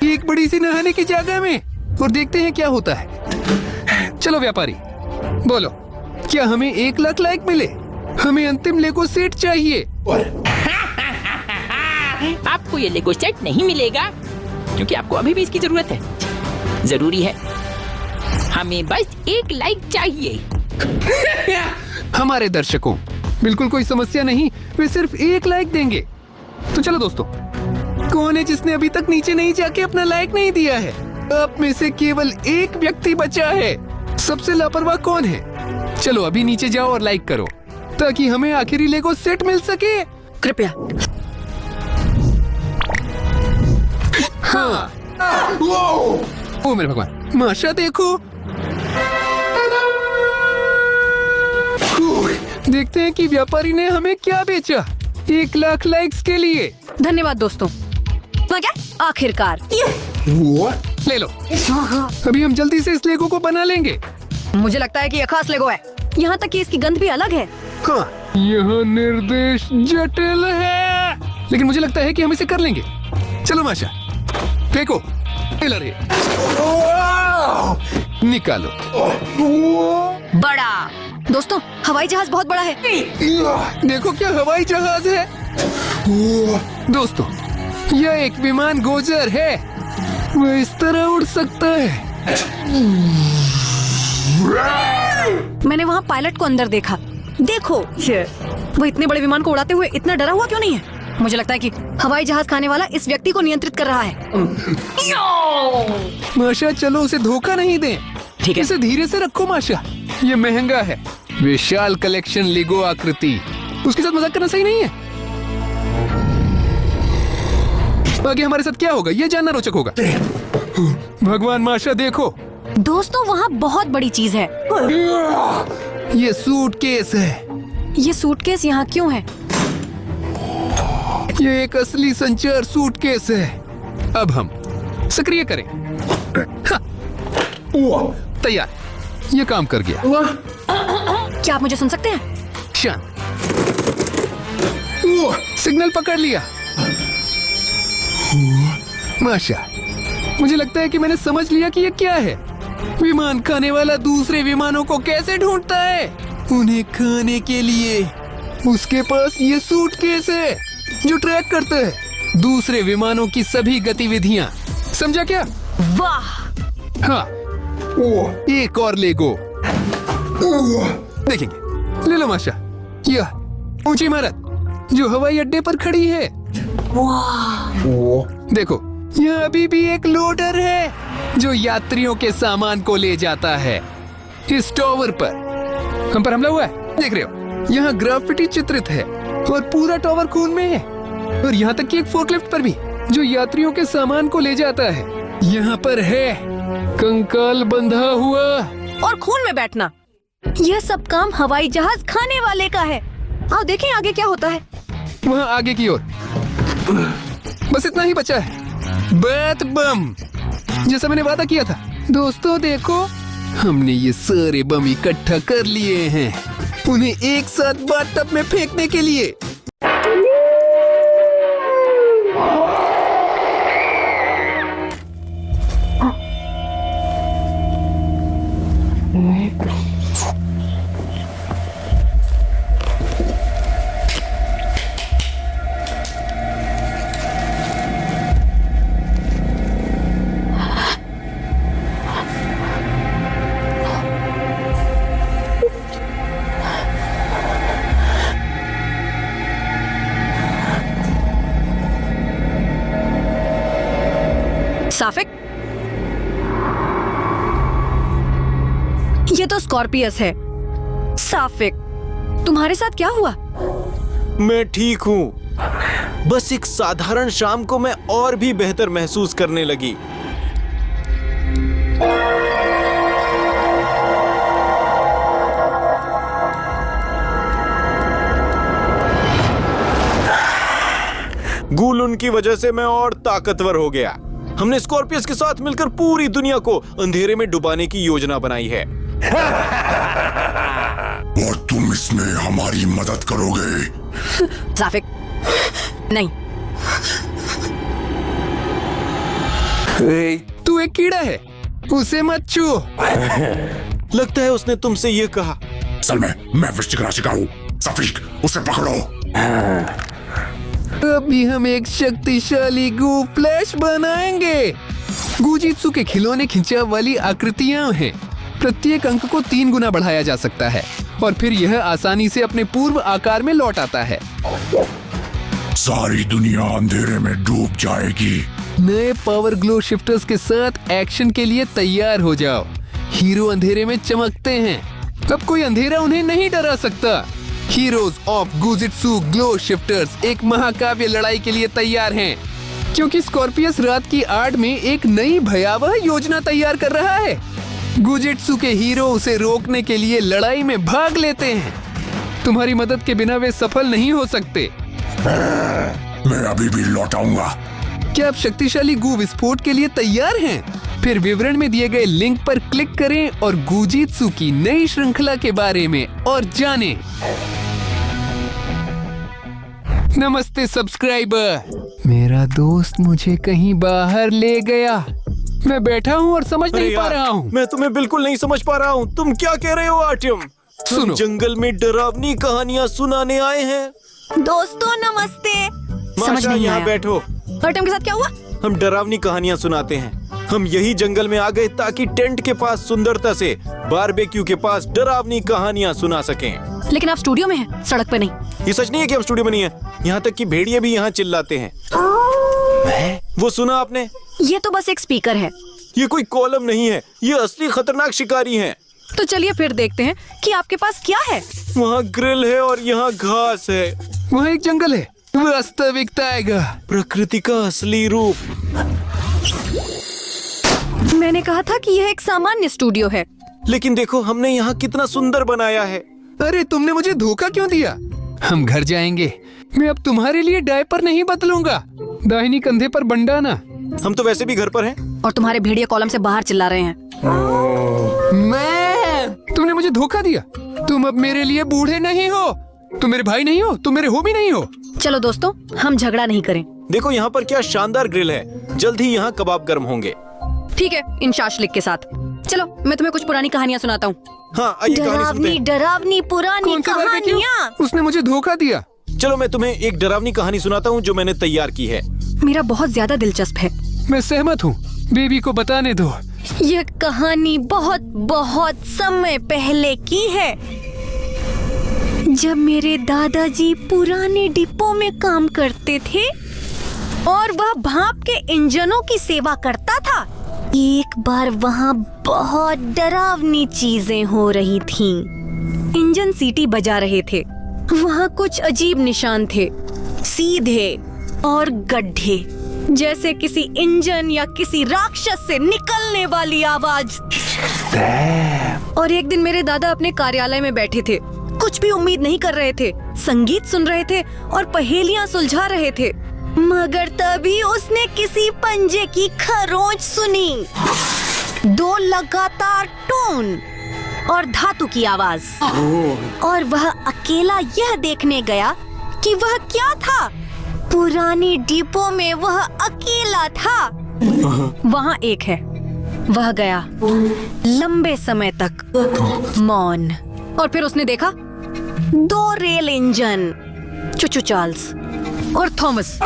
एक बड़ी सी नहाने की जगह में और देखते हैं क्या होता है। चलो व्यापारी, बोलो क्या हमें 1 लाख लाइक मिले? हमें अंतिम लेगो सेट चाहिए। आपको ये लेगो सेट नहीं मिलेगा क्योंकि आपको अभी भी इसकी जरूरत है। जरूरी है, हमें बस 1 लाइक चाहिए। हमारे दर्शकों, बिल्कुल कोई समस्या नहीं, वे सिर्फ 1 लाइक देंगे। तो चलो दोस्तों, कौन है जिसने अभी तक नीचे नहीं जाके अपना लाइक नहीं दिया है? आप में से केवल 1 व्यक्ति बचा है। सबसे लापरवाह कौन है? चलो अभी नीचे जाओ और लाइक करो ताकि हमें आखिरी लेगो सेट मिल सके। कृपया। हाँ। ओ मेरे भगवान, माशा देखो। देखते हैं कि व्यापारी ने हमें क्या बेचा 1 लाख लाइक्स के लिए। धन्यवाद दोस्तों। तो क्या, आखिरकार ले लो। अभी हम जल्दी से इस लेगो को बना लेंगे। मुझे लगता है कि यह खास लेगो है। यहाँ तक कि इसकी गंध भी अलग है। हाँ, यह निर्देश जटिल है, लेकिन मुझे लगता है कि हम इसे कर लेंगे। चलो माशा, फेंको। निकालो। बड़ा। दोस्तों, हवाई जहाज बहुत बड़ा है। देखो क्या हवाई जहाज है। दोस्तों, यह एक विमान गोजर है, वह इस तरह उड़ सकता है। मैंने वहाँ पायलट को अंदर देखा। देखो, वो इतने बड़े विमान को उड़ाते हुए इतना डरा हुआ क्यों नहीं है? मुझे लगता है कि हवाई जहाज खाने वाला इस व्यक्ति को नियंत्रित कर रहा है। माशा, चलो उसे धोखा नहीं दें। ठीक है। इसे धीरे से रखो माशा, ये महंगा है। विशाल कलेक्शन लेगो आकृति, उसके साथ मजाक करना सही नहीं है। आगे हमारे साथ क्या होगा ये जानना रोचक होगा। भगवान माशा देखो। दोस्तों, वहाँ बहुत बड़ी चीज है। ये सूटकेस है। ये सूटकेस यहाँ क्यों है? ये एक असली संचार सूटकेस है। अब हम सक्रिय करें। तैयार, ये काम कर गया। क्या आप मुझे सुन सकते हैं? शांत। सिग्नल पकड़ लिया। माशा, मुझे लगता है कि मैंने समझ लिया कि ये क्या है। विमान खाने वाला दूसरे विमानों को कैसे ढूंढता है उन्हें खाने के लिए। उसके पास ये सूटकेस है जो ट्रैक करता है दूसरे विमानों की सभी गतिविधियां। समझा क्या? वाह। हाँ, एक और लेगो देखेंगे। ले लो माशा, यह ऊंची इमारत जो हवाई अड्डे पर खड़ी है। देखो, यह अभी भी एक लोडर है जो यात्रियों के सामान को ले जाता है। इस टॉवर पर हम पर हमला हुआ है, देख रहे हो? यहाँ ग्राफिटी चित्रित है और पूरा टॉवर खून में है। और यहाँ तक कि एक फोर्कलिफ्ट पर भी जो यात्रियों के सामान को ले जाता है। यहाँ पर है कंकाल बंधा हुआ और खून में बैठना। यह सब काम हवाई जहाज खाने वाले का है। आओ देखें आगे क्या होता है। वहाँ आगे की ओर बस इतना ही बचा है। बात बम, जैसा मैंने वादा किया था। दोस्तों देखो, हमने ये सारे बम इकट्ठा कर लिए हैं उन्हें एक साथ बाथटब में फेंकने के लिए। साफिक, ये तो स्कॉर्पियस है। साफिक, तुम्हारे साथ क्या हुआ? मैं ठीक हूँ। बस एक साधारण शाम को मैं और भी बेहतर महसूस करने लगी। गूलून की वजह से मैं और ताकतवर हो गया। हमने स्कॉर्पियस के साथ मिलकर पूरी दुनिया को अंधेरे में डुबाने की योजना बनाई है। और तुम इसमें हमारी मदद करोगे? जाफिक, नहीं। तू एक कीड़ा है, उसे मत छू। लगता है उसने तुमसे ये कहा। असल में मैं वृश्चिक राशि का हूँ। सफीक, उसे पकड़ो। अभी हम एक शक्तिशाली गू फ्लैश बनाएंगे। गुजित्सु के खिलौने खिंचाव वाली आकृतियां हैं। प्रत्येक अंक को 3 गुना बढ़ाया जा सकता है और फिर यह आसानी से अपने पूर्व आकार में लौट आता है। सारी दुनिया अंधेरे में डूब जाएगी। नए पावर ग्लो शिफ्टर्स के साथ एक्शन के लिए तैयार हो जाओ। हीरो अंधेरे में चमकते हैं, अब कोई अंधेरा उन्हें नहीं डरा सकता। हीरोज ऑफ गुजित्सु ग्लो शिफ्टर्स एक महाकाव्य लड़ाई के लिए तैयार हैं, क्योंकि स्कॉर्पियस रात की आड़ में एक नई भयावह योजना तैयार कर रहा है। गुजित्सु के हीरो उसे रोकने के लिए लड़ाई में भाग लेते हैं। तुम्हारी मदद के बिना वे सफल नहीं हो सकते। मैं अभी भी लौट आऊंगा। क्या आप शक्तिशाली गू विस्फोट के लिए तैयार हैं? फिर विवरण में दिए गए लिंक पर क्लिक करें और गुजित्सु की नई श्रृंखला के बारे में और जानें। नमस्ते सब्सक्राइबर। मेरा दोस्त मुझे कहीं बाहर ले गया। मैं बैठा हूँ और समझ नहीं पा रहा हूँ। मैं तुम्हें बिल्कुल नहीं समझ पा रहा हूँ। तुम क्या कह रहे हो आर्टियम? सुनो। हम जंगल में डरावनी कहानियाँ सुनाने आए हैं। दोस्तों नमस्ते। समझ माशा, नहीं यहाँ आया। बैठो। आर्टियम के साथ क्या हुआ? हम डरावनी कहानियाँ सुनाते हैं। हम यही जंगल में आ गए ताकि टेंट के पास सुंदरता से, बारबेक्यू के पास डरावनी कहानियाँ सुना सकें। लेकिन आप स्टूडियो में हैं, सड़क पे नहीं। ये सच नहीं है कि हम स्टूडियो में नहीं है। यहाँ तक कि भेड़िए भी यहाँ चिल्लाते हैं। वो सुना आपने? ये तो बस एक स्पीकर है। ये कोई कॉलम नहीं है, ये असली खतरनाक शिकारी हैं। तो चलिए फिर देखते हैं कि आपके पास क्या है। वहाँ ग्रिल है और यहाँ घास है। वहाँ एक जंगल है, वास्तविकता आएगा। प्रकृति का असली रूप। मैंने कहा था कि यह एक सामान्य स्टूडियो है। लेकिन देखो हमने यहाँ कितना सुंदर बनाया है। अरे तुमने मुझे धोखा क्यों दिया? हम घर जाएंगे। मैं अब तुम्हारे लिए डायपर नहीं बदलूंगा। दाहिनी कंधे पर बंडाना। हम तो वैसे भी घर पर हैं। और तुम्हारे भेड़िए कॉलम से बाहर चिल्ला रहे हैं। तुमने मुझे धोखा दिया। तुम अब मेरे लिए बूढ़े नहीं हो। तुम मेरे भाई नहीं हो, तुम मेरे हो भी नहीं हो। चलो दोस्तों, हम झगड़ा नहीं करें। देखो यहाँ पर क्या शानदार ग्रिल है। जल्द ही यहाँ कबाब गर्म होंगे। ठीक है, इन शाशलिक के साथ। चलो मैं तुम्हें कुछ पुरानी कहानियाँ सुनाता हूँ। हाँ, आइए कहानी सुनते हैं। डरावनी पुरानी कौन सा बारबेक्यू? कहानियाँ। उसने मुझे धोखा दिया। चलो मैं तुम्हें एक डरावनी कहानी सुनाता हूँ जो मैंने तैयार की है। मेरा बहुत ज्यादा दिलचस्प है। मैं सहमत हूँ। बेबी को बताने दो। यह कहानी बहुत बहुत समय पहले की है, जब मेरे दादाजी पुराने डिपो में काम करते थे और वह भाप के इंजनों की सेवा करता था। एक बार वहाँ बहुत डरावनी चीजें हो रही थीं। इंजन सीटी बजा रहे थे। वहाँ कुछ अजीब निशान थे, सीधे और गड्ढे, जैसे किसी इंजन या किसी राक्षस से निकलने वाली आवाज। और एक दिन मेरे दादा अपने कार्यालय में बैठे थे, कुछ भी उम्मीद नहीं कर रहे थे, संगीत सुन रहे थे और पहेलियां सुलझा रहे थे। मगर तभी उसने किसी पंजे की खरोंच सुनी। 2 लगातार टोन और धातु की आवाज। और वह अकेला यह देखने गया कि वह क्या था। पुरानी डिपो में वह अकेला था। वहाँ एक है। वह गया लंबे समय तक मौन। और फिर उसने देखा 2 रेल इंजन, चुचू चार्ल्स और थॉमस,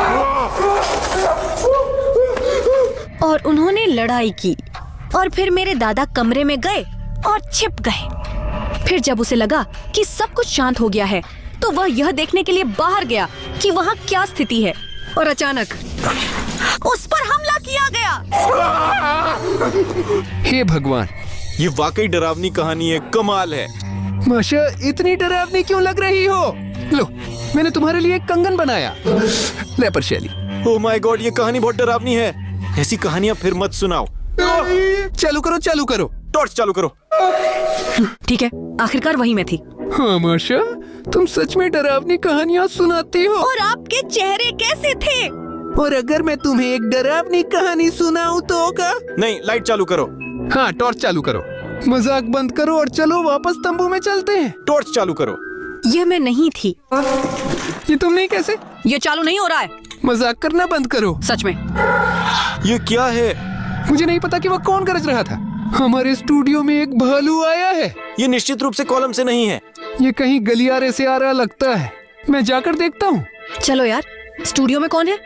और उन्होंने लड़ाई की। और फिर मेरे दादा कमरे में गए और छिप गए। फिर जब उसे लगा कि सब कुछ शांत हो गया है, तो वह यह देखने के लिए बाहर गया कि वहाँ क्या स्थिति है। और अचानक उस पर हमला किया गया। हे भगवान, ये वाकई डरावनी कहानी है, कमाल है। माशा, इतनी डरावनी क्यों लग रही हो? लो, मैंने तुम्हारे लिए एक कंगन बनाया। लेपर शैली। ओह माय गॉड, ये कहानी बहुत डरावनी है। ऐसी कहानियाँ फिर मत सुनाओ। चालू करो, चालू करो। टॉर्च चालू करो। ठीक है, आखिरकार वही मैं थी। हाँ माशा, तुम सच में डरावनी कहानियाँ सुनाती हो? और आपके चेहरे कैसे थे? और अगर मैं तुम्हें एक डरावनी कहानी सुनाऊं तो होगा? नहीं, लाइट चालू करो। हाँ, टॉर्च चालू करो। मजाक बंद करो और चलो वापस तंबू में चलते हैं। टॉर्च चालू करो। ये मैं नहीं थी। ये तुम नहीं कैसे? ये चालू नहीं हो रहा है। मजाक करना बंद करो। सच में। ये क्या है? मुझे नहीं पता कि वह कौन गरज रहा था। हमारे स्टूडियो में एक भालू आया है। ये निश्चित रूप से कॉलम से नहीं है। ये कहीं गलियारे से आ रहा लगता है। मैं जाकर देखता हूँ। चलो यार, स्टूडियो में कौन है?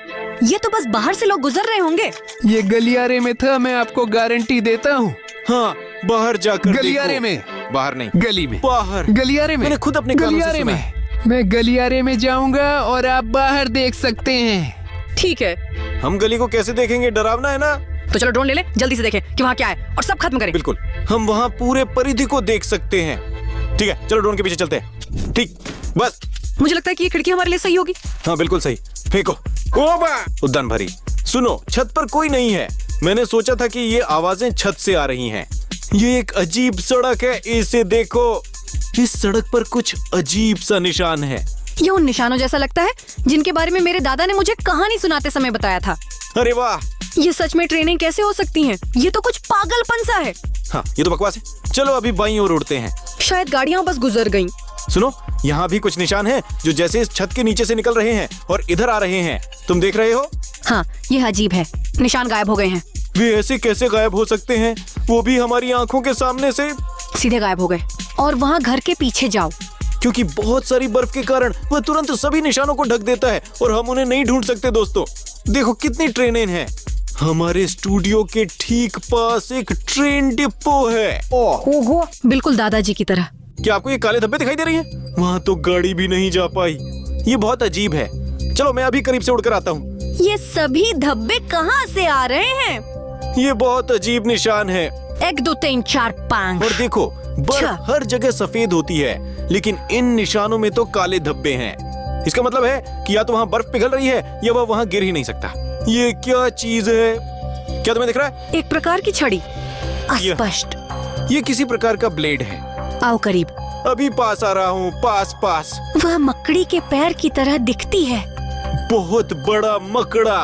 ये तो बस बाहर से लोग गुजर रहे होंगे। ये गलियारे में था, मैं आपको गारंटी देता हूँ। हाँ, बाहर जाकर गलियारे देखो। में। बाहर नहीं, गली में। बाहर। गलियारे में। मैंने खुद अपने कानों से गलियारे सुना में। मैं गलियारे में जाऊंगा और आप बाहर देख सकते हैं। ठीक है, हम गली को कैसे देखेंगे? डरावना है ना। तो चलो ड्रोन ले ले, जल्दी से देखें कि वहाँ क्या है और सब खत्म करें। बिल्कुल, हम वहाँ पूरे परिधि को देख सकते हैं। ठीक है, चलो ड्रोन के पीछे चलते हैं। ठीक, बस। मुझे लगता है कि ये खिड़की हमारे लिए सही होगी। हाँ, बिल्कुल सही। फेंको। उद्यान भरी। सुनो, छत पर कोई नहीं है। मैंने सोचा था कि ये आवाजें छत से आ रही हैं। ये एक अजीब सड़क है, इसे देखो। इस सड़क पर कुछ अजीब सा निशान है। ये उन निशानों जैसा लगता है जिनके बारे में मेरे दादा ने मुझे कहानी सुनाते समय बताया था। अरे वाह! ये सच में ट्रेनें कैसे हो सकती हैं? ये तो कुछ पागलपन सा है। हाँ, ये तो बकवास है। चलो अभी बाईं ओर उड़ते हैं। शायद गाड़ियाँ बस गुजर गईं। सुनो, यहाँ भी कुछ निशान हैं जो जैसे इस छत के नीचे से निकल रहे हैं और इधर आ रहे हैं। तुम देख रहे हो? हाँ, ये अजीब है। निशान गायब हो गए हैं। वे ऐसे कैसे गायब हो सकते हैं? वो भी हमारी आंखों के सामने से। सीधे गायब हो गए। और वहाँ घर के पीछे जाओ। क्योंकि बहुत सारी बर्फ के कारण वह तुरंत सभी निशानों को ढक देता है और हम उन्हें नहीं ढूंढ सकते। दोस्तों देखो कितनी ट्रेनें हैं। हमारे स्टूडियो के ठीक पास एक ट्रेन डिपो है। ओहो, बिल्कुल दादाजी की तरह। क्या आपको ये काले धब्बे दिखाई दे रही हैं? वहाँ तो गाड़ी भी नहीं जा पाई। ये बहुत अजीब है। चलो मैं अभी करीब से उड़कर आता हूँ। ये सभी धब्बे कहाँ से आ रहे हैं? ये बहुत अजीब निशान है। 1 2 3 4 5। और देखो, बर्फ हर जगह सफेद होती है, लेकिन इन निशानों में तो काले धब्बे हैं। इसका मतलब है कि या तो वहाँ बर्फ पिघल रही है या वह वहाँ गिर ही नहीं सकता। ये क्या चीज है? क्या तुम्हें दिख रहा है? एक प्रकार की छड़ी। अस्पष्ट। ये किसी प्रकार का ब्लेड है। आओ करीब। अभी पास आ रहा हूँ। पास पास। वह मकड़ी के पैर की तरह दिखती है। बहुत बड़ा मकड़ा।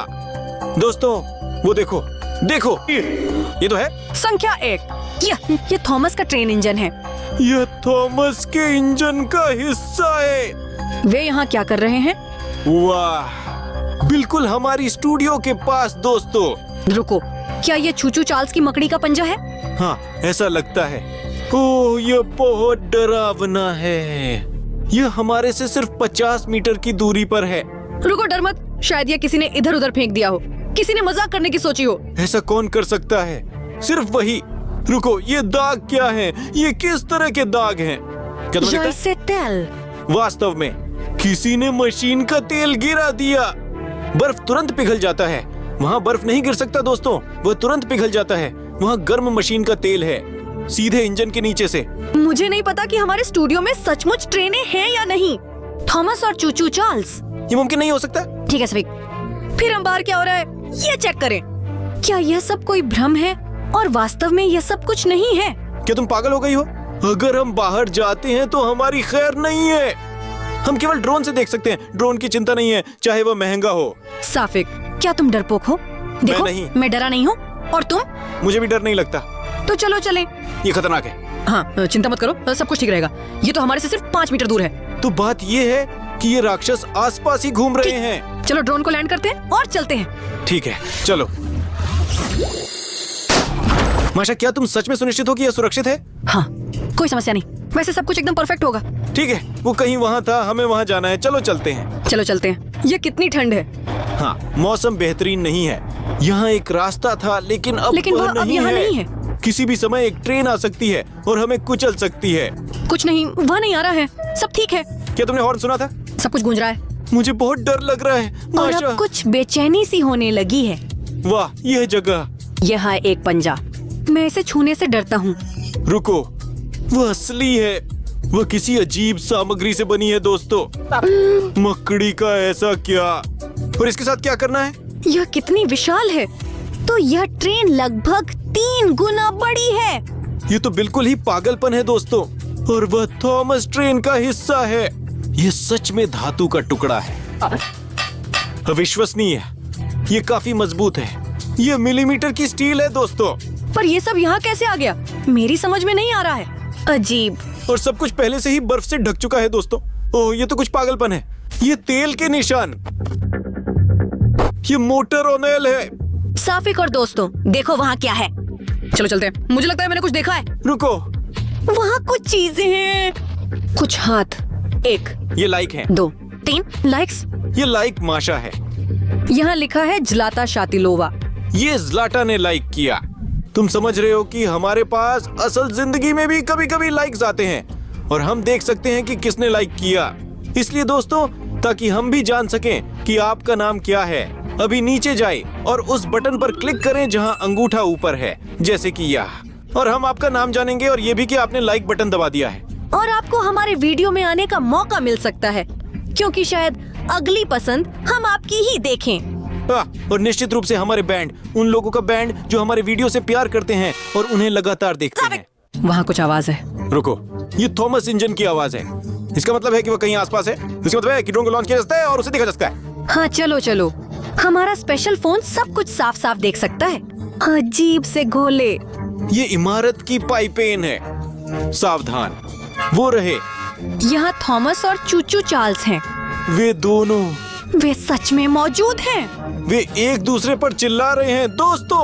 दोस्तों वो देखो, देखो, ये तो है संख्या 1। ये थॉमस का ट्रेन इंजन है। यह थॉमस के इंजन का हिस्सा है। वे यहाँ क्या कर रहे हैं? वाह, बिल्कुल हमारी स्टूडियो के पास। दोस्तों रुको, क्या ये चूचू चार्ल्स की मकड़ी का पंजा है? हाँ, ऐसा लगता है। ओह, ये बहुत डरावना है। यह हमारे से सिर्फ 50 मीटर की दूरी पर है। रुको, डर मत। शायद ये किसी ने इधर उधर फेंक दिया हो। किसी ने मजाक करने की सोची हो। ऐसा कौन कर सकता है? सिर्फ वही। रुको, ये दाग क्या है? ये किस तरह के दाग हैं? क्या तुम्हें लगता जैसे तेल। है? वास्तव में किसी ने मशीन का तेल गिरा दिया। बर्फ तुरंत पिघल जाता है। वहाँ बर्फ नहीं गिर सकता दोस्तों, वह तुरंत पिघल जाता है। वहाँ गर्म मशीन का तेल है, सीधे इंजन के नीचे से। मुझे नहीं पता कि हमारे स्टूडियो में सचमुच ट्रेनें हैं या नहीं। थॉमस और चूचू चार्ल्स। ये मुमकिन नहीं हो सकता। ठीक है सफीक, फिर हम बाहर क्या हो रहा है ये चेक करें। क्या यह सब कोई भ्रम है और वास्तव में यह सब कुछ नहीं है? क्या तुम पागल हो गई हो? अगर हम बाहर जाते हैं तो हमारी खैर नहीं है। हम केवल ड्रोन से देख सकते हैं। ड्रोन की चिंता नहीं है, चाहे वह महंगा हो। साफिक, क्या तुम डरपोक हो? देखो, नहीं। मैं डरा नहीं हूँ। और तुम? मुझे भी डर नहीं लगता। तो चलो चलें। ये खतरनाक है। हाँ, चिंता मत करो, सब कुछ ठीक रहेगा। ये तो हमारे से सिर्फ 5 मीटर दूर है। तो बात ये है कि ये राक्षस आसपास ही घूम रहे हैं। चलो ड्रोन को लैंड करते हैं और चलते हैं। ठीक है, चलो। माशा, क्या तुम सच में सुनिश्चित हो कि यह सुरक्षित है? हाँ, कोई समस्या नहीं। वैसे सब कुछ एकदम परफेक्ट होगा। ठीक है, वो कहीं वहाँ था, हमें वहाँ जाना है। चलो चलते हैं। चलो चलते हैं। ये कितनी ठंड है। हाँ, मौसम बेहतरीन नहीं है। यहाँ एक रास्ता था, लेकिन अब वह अब यहाँ नहीं है। किसी भी समय एक ट्रेन आ सकती है और हमें कुचल सकती है। कुछ नहीं, वह नहीं आ रहा है। सब ठीक है। क्या तुमने हॉर्न सुना था? सब कुछ गूंज रहा है। मुझे बहुत डर लग रहा है। और माशा, अब कुछ बेचैनी सी होने लगी है। वाह, यह जगह। यह है एक पंजा। मैं इसे छूने से डरता हूँ। रुको, वह असली है। वह किसी अजीब सामग्री से बनी है दोस्तों। मकड़ी का ऐसा क्या? और इसके साथ क्या करना है? यह कितनी विशाल है। तो यह ट्रेन लगभग 3 गुना बड़ी है। ये तो बिल्कुल ही पागलपन है दोस्तों। और वह थॉमस ट्रेन का हिस्सा है। ये सच में धातु का टुकड़ा है। अविश्वसनीय। ये काफी मजबूत है। ये मिलीमीटर की स्टील है दोस्तों। पर ये सब यहाँ कैसे आ गया? मेरी समझ में नहीं आ रहा है। अजीब। और सब कुछ पहले से ही बर्फ से ढक चुका है दोस्तों। ओह, ये तो कुछ पागलपन है। ये तेल के निशान, ये मोटर ऑयल है। साफिक और दोस्तों, देखो वहाँ क्या है। चलो चलते हैं। मुझे लगता है मैंने कुछ देखा है। रुको, वहाँ कुछ चीजें हैं। कुछ हाथ। 1 ये लाइक है। 2 3 लाइक्स। ये लाइक माशा है। यहाँ लिखा है ज्लाता शातिलोवा। ये ज़्लाटा ने लाइक किया। तुम समझ रहे हो कि हमारे पास असल जिंदगी में भी कभी कभी लाइक्स आते हैं और हम देख सकते हैं कि किसने लाइक किया। इसलिए दोस्तों, ताकि हम भी जान सकें कि आपका नाम क्या है, अभी नीचे जाए और उस बटन पर क्लिक करें जहां अंगूठा ऊपर है, जैसे कि यह, और हम आपका नाम जानेंगे और ये भी कि आपने लाइक बटन दबा दिया है। और आपको हमारे वीडियो में आने का मौका मिल सकता है, क्योंकि शायद अगली पसंद हम आपकी ही देखें। और निश्चित रूप से हमारे बैंड, उन लोगों का बैंड जो हमारे वीडियो से प्यार करते हैं और उन्हें लगातार देखते हैं। वहाँ कुछ आवाज है। रुको, ये थॉमस इंजन की आवाज है। इसका मतलब है कि वो कहीं आसपास है। इसका मतलब है कि ड्रोन को लॉन्च किया जाता है और उसे देखा जा सकता है। हाँ चलो चलो, हमारा स्पेशल फोन सब कुछ साफ साफ देख सकता है। अजीब से गोले। ये इमारत की पाइपेन है। सावधान, वो रहे। यहाँ थॉमस और चूचू चार्ल्स हैं। वे दोनों, वे सच में मौजूद हैं। वे एक दूसरे पर चिल्ला रहे हैं दोस्तों,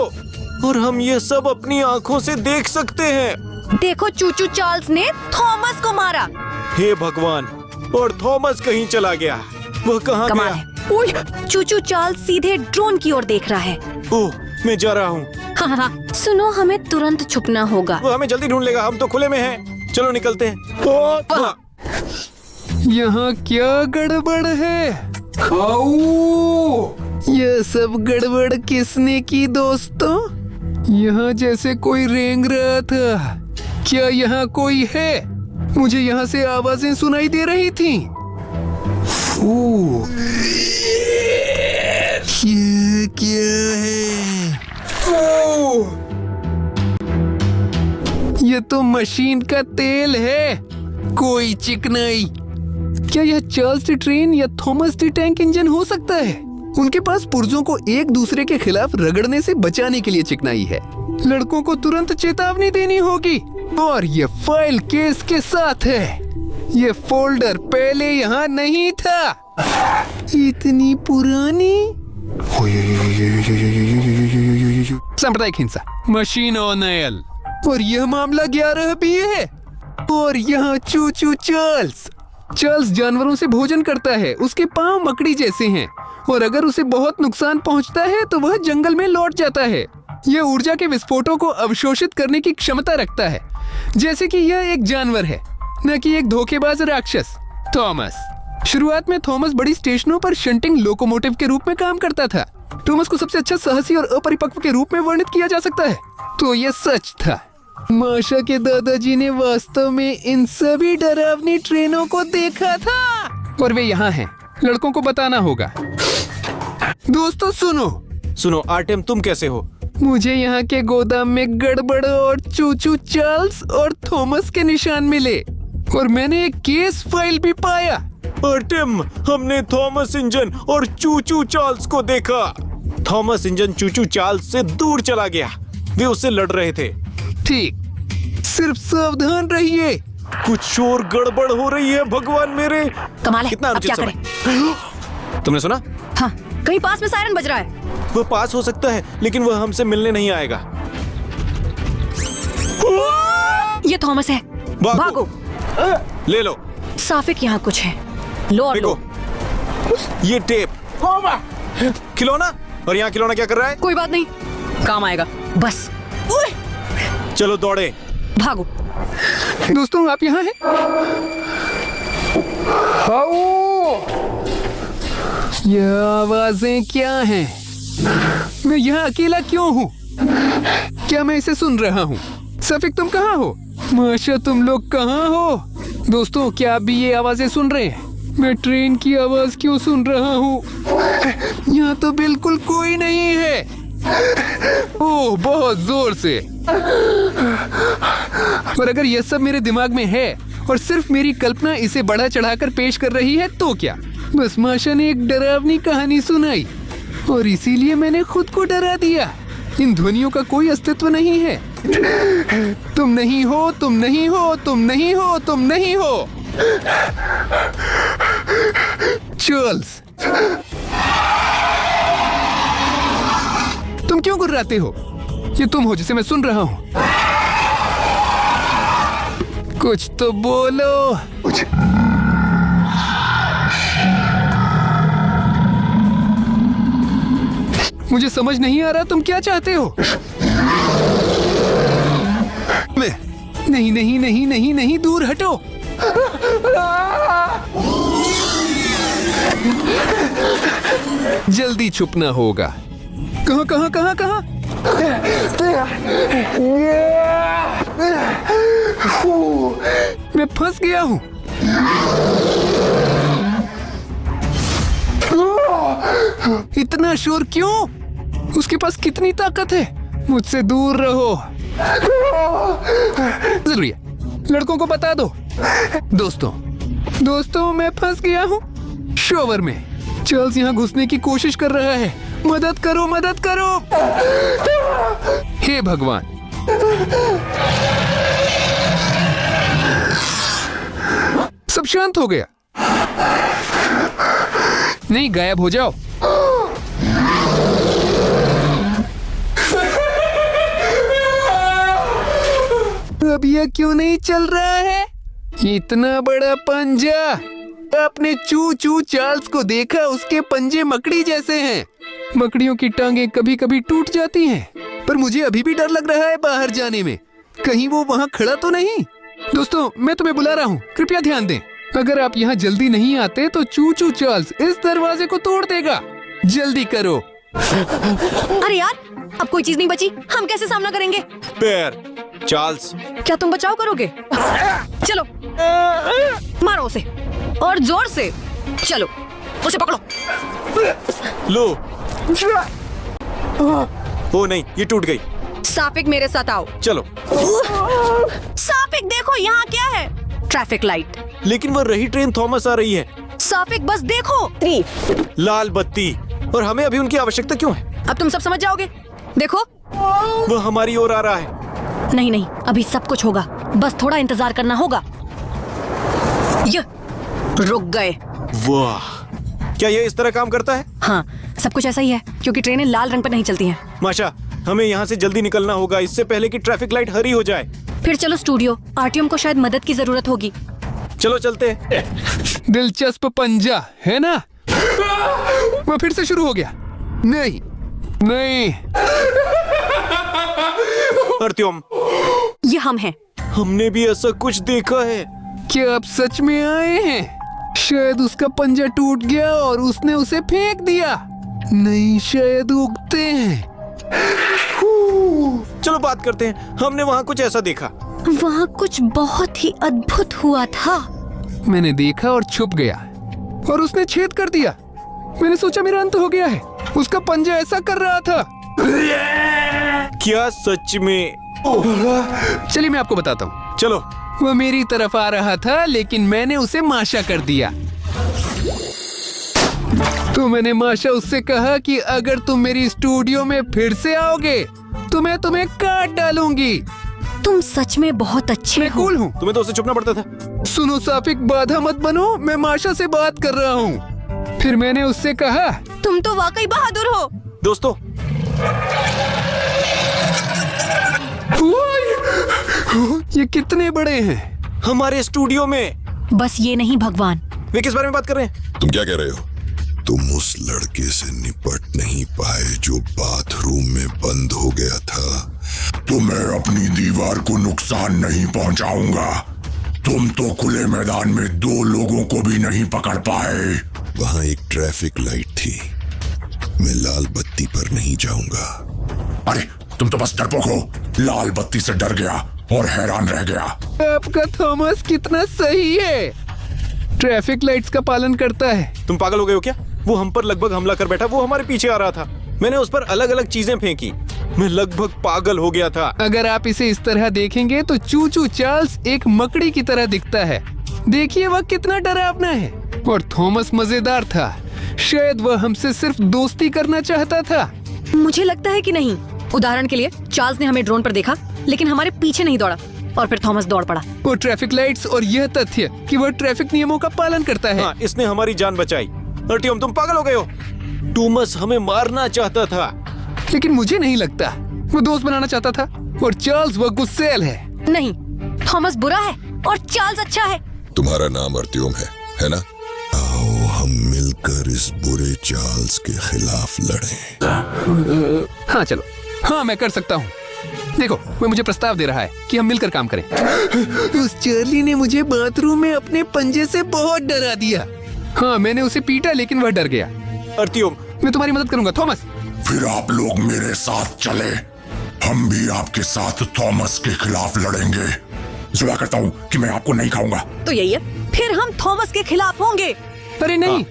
और हम ये सब अपनी आंखों से देख सकते हैं। देखो, चूचू चार्ल्स ने थॉमस को मारा। हे भगवान, और थॉमस कहीं चला गया। वह कहाँ कमाल गया? है। उई, चूचू चार्ल्स सीधे ड्रोन की ओर देख रहा है। ओह, मैं जा रहा हूँ। हाँ, सुनो, हमें तुरंत छुपना होगा। वो हमें जल्दी ढूंढ लेगा। हम तो खुले में हैं। चलो निकलते हैं। हाँ। यहाँ क्या गड़बड़ है? यह सब गड़बड़ किसने की दोस्तों? यहाँ जैसे कोई रेंग रहा था। क्या यहाँ कोई है? मुझे यहाँ से आवाजें सुनाई दे रही थी। ओह, ये क्या है? ओह, ये तो मशीन का तेल है। कोई चिकनाई। क्या यह चार्ल्स टी ट्रेन या थॉमस टी टैंक इंजन हो सकता है? उनके पास पुर्जों को एक दूसरे के खिलाफ रगड़ने से बचाने के लिए चिकनाई है। लड़कों को तुरंत चेतावनी देनी होगी। और ये फाइल केस के साथ है। ये फोल्डर पहले यहाँ नहीं था। इतनी पुरानी। सांप्रदायिक हिंसा, मशीन ऑयल, और यह मामला 11 भी है। और यहाँ चूचू चार्ल्स। चार्ल्स जानवरों से भोजन करता है। उसके पांव मकड़ी जैसे हैं, और अगर उसे बहुत नुकसान पहुंचता है तो वह जंगल में लौट जाता है। यह ऊर्जा के विस्फोटों को अवशोषित करने की क्षमता रखता है, जैसे कि यह एक जानवर है, न कि एक धोखेबाज राक्षस। थॉमस। शुरुआत में थॉमस बड़ी स्टेशनों पर शंटिंग लोकोमोटिव के रूप में काम करता था। थॉमस को सबसे अच्छा साहसी और अपरिपक्व के रूप में वर्णित किया जा सकता है। तो यह सच था। माशा के दादाजी ने वास्तव में इन सभी डरावनी ट्रेनों को देखा था, और वे यहाँ हैं। लड़कों को बताना होगा। दोस्तों सुनो, आर्टेम, तुम कैसे हो? मुझे यहाँ के गोदाम में गड़बड़ और चूचू चार्ल्स और थॉमस के निशान मिले, और मैंने एक केस फाइल भी पाया। आर्टेम, हमने थॉमस इंजन और चूचू चार्ल्स को देखा। थॉमस इंजन चूचू चार्ल्स से दूर चला गया। वे उससे लड़ रहे थे। ठीक, सिर्फ सावधान रहिए। कुछ शोर गड़बड़ हो रही है। भगवान मेरे, कमाल है। कितना अब अनुचित क्या समय। तुमने सुना? हाँ, कहीं पास में सायरन बज रहा है। वह पास हो सकता है, लेकिन वह हमसे मिलने नहीं आएगा। ये थॉमस है। भागो। ले लो। साफिक, यहाँ कुछ है। लो और लो। ये टेप। खिलौना। और यहाँ खिलौना क्या कर रहा है? कोई बात नहीं, काम आएगा। बस चलो दौड़े। भागो। दोस्तों, आप यहाँ हैं? ये आवाजें क्या हैं? मैं यहाँ अकेला क्यों हूँ? क्या मैं इसे सुन रहा हूँ? सफिक, तुम कहाँ हो? माशा, तुम लोग कहाँ हो? दोस्तों, क्या आप भी ये आवाजें सुन रहे हैं? मैं ट्रेन की आवाज क्यों सुन रहा हूँ? यहाँ तो बिल्कुल कोई नहीं है। ओह, बहुत जोर से। पर अगर यह सब मेरे दिमाग में है और सिर्फ मेरी कल्पना इसे बढ़ा चढ़ाकर पेश कर रही है तो क्या? बस माशा ने एक डरावनी कहानी सुनाई और इसीलिए मैंने खुद को डरा दिया। इन ध्वनियों का कोई अस्तित्व नहीं है। तुम नहीं हो, तुम नहीं हो, तुम नहीं हो, तुम नहीं हो। चार्ल्स, तुम क्यों गुर्राते हो? ये तुम हो जिसे मैं सुन रहा हूं। कुछ तो बोलो। मुझे समझ नहीं आ रहा तुम क्या चाहते हो। मैं नहीं नहीं नहीं नहीं नहीं, दूर हटो। जल्दी छुपना होगा। कहाँ कहाँ कहाँ कहाँ? मैं फंस गया हूँ। इतना शोर क्यों? उसके पास कितनी ताकत है? मुझसे दूर रहो। जरूरी है, लड़कों को बता दो। दोस्तों मैं फंस गया हूँ शोवर में। चार्ल्स यहाँ घुसने की कोशिश कर रहा है। मदद करो, मदद करो। हे भगवान। सब शांत हो गया। नहीं, गायब हो जाओ। अब यह क्यों नहीं चल रहा है? इतना बड़ा पंजा। आपने चू चू चार्ल्स को देखा? उसके पंजे मकड़ी जैसे हैं। मकड़ियों की टांगें कभी कभी टूट जाती हैं, पर मुझे अभी भी डर लग रहा है बाहर जाने में। कहीं वो वहाँ खड़ा तो नहीं? दोस्तों, मैं तुम्हें बुला रहा हूँ, कृपया ध्यान दें। अगर आप यहाँ जल्दी नहीं आते तो चू चू चार्ल्स इस दरवाजे को तोड़ देगा। जल्दी करो। अरे यार, अब कोई चीज नहीं बची। हम कैसे सामना करेंगे? पैर। चार्ल्स, क्या तुम बचाव करोगे? चलो, मारो उसे और जोर से। चलो, उसे पकड़ो। लो। ओ नहीं, ये टूट गई। साफिक, मेरे साथ आओ। चलो। साफिक, देखो यहाँ क्या है। Traffic light. लेकिन वो रही ट्रेन थॉमस आ रही है। साफिक, बस देखो। लाल बत्ती। और हमें अभी उनकी आवश्यकता क्यों है? अब तुम सब समझ जाओगे। देखो, वो हमारी ओर आ रहा है। नहीं नहीं, अभी सब कुछ होगा। बस थोड़ा इंतजार करना होगा। ये रुक गए। वाह, क्या ये इस तरह काम करता है? हाँ, सब कुछ ऐसा ही है, क्योंकि ट्रेनें लाल रंग पर नहीं चलती हैं। माशा, हमें यहाँ से जल्दी निकलना होगा, इससे पहले कि ट्रैफिक लाइट हरी हो जाए। फिर चलो स्टूडियो। आरटीएम को शायद मदद की जरूरत होगी। चलो चलते हैं। दिलचस्प पंजा है ना? वो फिर से शुरू हो गया। नहीं नहीं। अर्त्यम, ये हम हैं। हमने भी ऐसा कुछ देखा है। क्या आप सच में आए हैं? शायद उसका पंजा टूट गया और उसने उसे फेंक दिया। नहीं, शायद उगते हैं। चलो बात करते हैं। हमने वहाँ कुछ ऐसा देखा। वहाँ कुछ बहुत ही अद्भुत हुआ था। मैंने देखा और छुप गया और उसने छेद कर दिया। मैंने सोचा मेरा अंत हो गया है। उसका पंजा ऐसा कर रहा था। क्या सच में? चलिए मैं आपको बताता हूँ। चलो। वो मेरी तरफ आ रहा था, लेकिन मैंने उसे माशा कर दिया। तो मैंने माशा उससे कहा कि अगर तुम मेरी स्टूडियो में फिर से आओगे तो मैं तुम्हें काट डालूंगी। तुम सच में बहुत अच्छे मैं हो। कूल हूँ। तुम्हें तो उसे छुपना पड़ता था। सुनो साफिक, बाधा मत बनो। मैं माशा से बात कर रहा हूँ। फिर मैंने उससे कहा, तुम तो वाकई बहादुर हो। दोस्तों, ये कितने बड़े हैं? हमारे स्टूडियो में। बस ये नहीं भगवान। वे किस बारे में बात कर रहे हैं? तुम क्या कह रहे हो? तुम उस लड़के से निपट नहीं पाए जो बाथरूम में बंद हो गया था। तुम्हें अपनी दीवार को नुकसान नहीं पहुंचाऊंगा। तुम तो खुले मैदान में 2 लोगों को भी नहीं पकड़ पाए। वहां एक ट्रैफिक लाइट थी। मैं लाल बत्ती पर नहीं जाऊंगा। अरे तुम तो बस डरपोक हो। लाल बत्ती से डर गया और हैरान रह गया। आपका थॉमस कितना सही है। ट्रैफिक लाइट्स का पालन करता है। तुम पागल हो गए हो क्या? वो हम पर लगभग हमला कर बैठा। वो हमारे पीछे आ रहा था। मैंने उस पर अलग अलग चीजें फेंकी। मैं लगभग पागल हो गया था। अगर आप इसे इस तरह देखेंगे तो चूचू चार्ल्स एक मकड़ी की तरह दिखता है। देखिए वह कितना डरावना है। और थॉमस मजेदार था। शायद वह हमसे सिर्फ दोस्ती करना चाहता था। मुझे लगता है कि नहीं। उदाहरण के लिए चार्ल्स ने हमें ड्रोन पर देखा लेकिन हमारे पीछे नहीं दौड़ा और फिर थॉमस दौड़ पड़ा। वो ट्रैफिक लाइट्स और यह तथ्य कि वह ट्रैफिक नियमों का पालन करता है। हाँ, इसने हमारी जान बचाई। अर्टियम तुम पागल हो गए हो। टूमस हमें मारना चाहता था। लेकिन मुझे नहीं लगता। वो दोस्त बनाना चाहता था और चार्ल्स वह गुस्सैल है। नहीं, थॉमस बुरा है और चार्ल्स अच्छा है। तुम्हारा नाम अर्तियम है ना? आओ हम मिलकर इस बुरे चार्ल्स के खिलाफ लड़ें। हाँ चलो। हाँ मैं कर सकता हूँ। देखो वह मुझे प्रस्ताव दे रहा है कि हम मिलकर काम करें। उस चार्ली ने मुझे बाथरूम में अपने पंजे से बहुत डरा दिया। हाँ मैंने उसे पीटा लेकिन वह डर गया। अर्तियम मैं तुम्हारी मदद करूंगा थॉमस। फिर आप लोग मेरे साथ चले। हम भी आपके साथ थॉमस के खिलाफ लड़ेंगे। जुआ करता हूँ कि मैं आपको नहीं खाऊंगा। तो यही है, फिर हम थॉमस के खिलाफ होंगे। अरे नहीं,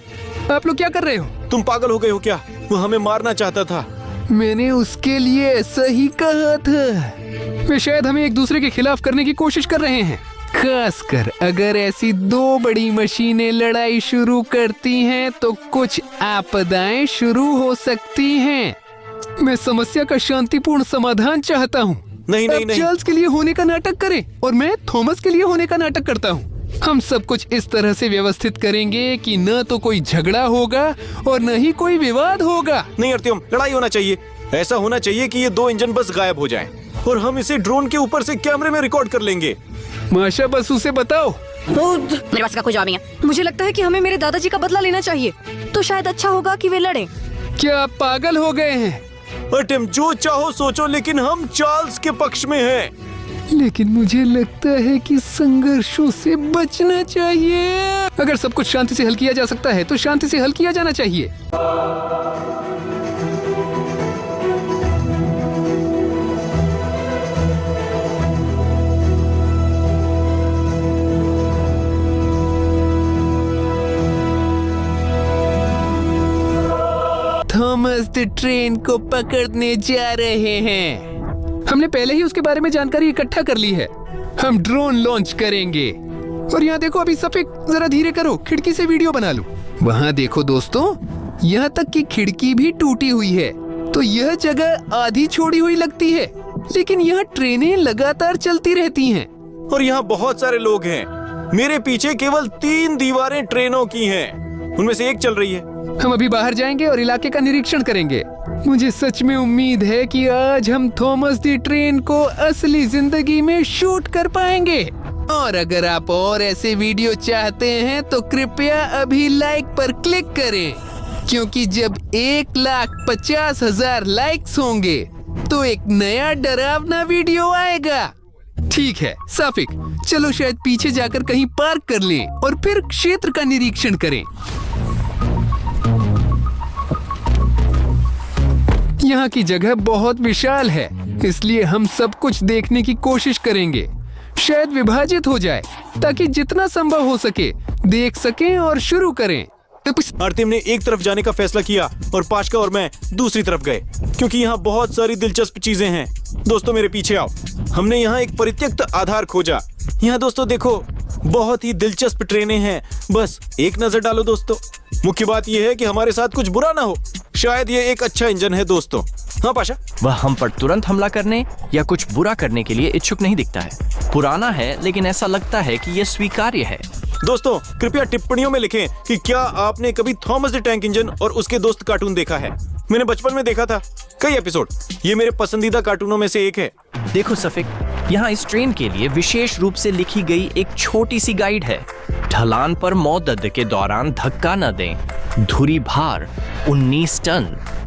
आप लोग क्या कर रहे हो? तुम पागल हो गए हो क्या? वो हमें मारना चाहता था। मैंने उसके लिए ऐसा ही कहा था। वे शायद हमें एक दूसरे के खिलाफ करने की कोशिश कर रहे हैं। खासकर अगर ऐसी दो बड़ी मशीनें लड़ाई शुरू करती हैं तो कुछ आपदाएं शुरू हो सकती हैं। मैं समस्या का शांतिपूर्ण समाधान चाहता हूँ। नहीं नहीं आप नहीं। चार्ल्स के लिए होने का नाटक करें और मैं थॉमस के लिए होने का नाटक करता हूँ। हम सब कुछ इस तरह से व्यवस्थित करेंगे कि न तो कोई झगड़ा होगा और न ही कोई विवाद होगा। नहीं अर्तियम, लड़ाई होना चाहिए। ऐसा होना चाहिए कि ये दो इंजन बस गायब हो जाएं और हम इसे ड्रोन के ऊपर से कैमरे में रिकॉर्ड कर लेंगे। माशा बस उसे बताओ। मेरे पास का कोई जवाब नहीं है। मुझे लगता है कि हमें मेरे दादाजी का बदला लेना चाहिए। तो शायद अच्छा होगा कि वे लड़ें। क्या आप पागल हो गए हैं? अर्टियम जो चाहो सोचो, लेकिन हम चार्ल्स के पक्ष में हैं। लेकिन मुझे लगता है कि संघर्षों से बचना चाहिए। अगर सब कुछ शांति से हल किया जा सकता है तो शांति से हल किया जाना चाहिए। थॉमस द ट्रेन को पकड़ने जा रहे हैं। हमने पहले ही उसके बारे में जानकारी इकट्ठा कर ली है। हम ड्रोन लॉन्च करेंगे। और यहाँ देखो अभी सफेद, जरा धीरे करो, खिड़की से वीडियो बना लूं। वहाँ देखो दोस्तों, यहाँ तक कि खिड़की भी टूटी हुई है। तो यह जगह आधी छोड़ी हुई लगती है, लेकिन यहाँ ट्रेनें लगातार चलती रहती हैं। और यहाँ बहुत सारे लोग हैं। मेरे पीछे केवल 3 दीवारें ट्रेनों की हैं। उनमें से एक चल रही है। हम अभी बाहर जाएंगे और इलाके का निरीक्षण करेंगे। मुझे सच में उम्मीद है कि आज हम थॉमस द ट्रेन को असली जिंदगी में शूट कर पाएंगे। और अगर आप और ऐसे वीडियो चाहते हैं तो कृपया अभी लाइक पर क्लिक करें, क्योंकि जब 1,50,000 लाइक्स होंगे तो एक नया डरावना वीडियो आएगा। ठीक है साफिक, चलो शायद पीछे जाकर कहीं पार्क कर लें और फिर क्षेत्र का निरीक्षण करें। यहाँ की जगह बहुत विशाल है, इसलिए हम सब कुछ देखने की कोशिश करेंगे। शायद विभाजित हो जाए ताकि जितना संभव हो सके देख सकें और शुरू करें। अर्तिम ने एक तरफ जाने का फैसला किया और पाशका और मैं दूसरी तरफ गए, क्योंकि यहाँ बहुत सारी दिलचस्प चीजें हैं। दोस्तों मेरे पीछे आओ। हमने यहाँ एक परित्यक्त आधार खोजा। यहाँ दोस्तों देखो, बहुत ही दिलचस्प ट्रेनें हैं। बस एक नजर डालो दोस्तों। मुख्य बात यह है कि हमारे साथ कुछ बुरा ना हो। शायद ये एक अच्छा इंजन है दोस्तों। हाँ पाशा, वह हम पर तुरंत हमला करने या कुछ बुरा करने के लिए इच्छुक नहीं दिखता है। पुराना है लेकिन ऐसा लगता है कि यह स्वीकार्य है। दोस्तों कृपया टिप्पणियों में लिखें कि क्या आपने कभी थॉमस द टैंक इंजन और उसके दोस्त कार्टून देखा है। मैंने बचपन में देखा था कई एपिसोड। ये मेरे पसंदीदा कार्टूनों में से एक है। देखो सफिक, यहाँ इस ट्रेन के लिए विशेष रूप से लिखी गई एक छोटी सी गाइड है। ढलान पर मौदद के दौरान धक्का न दें। धुरी भार 19 टन।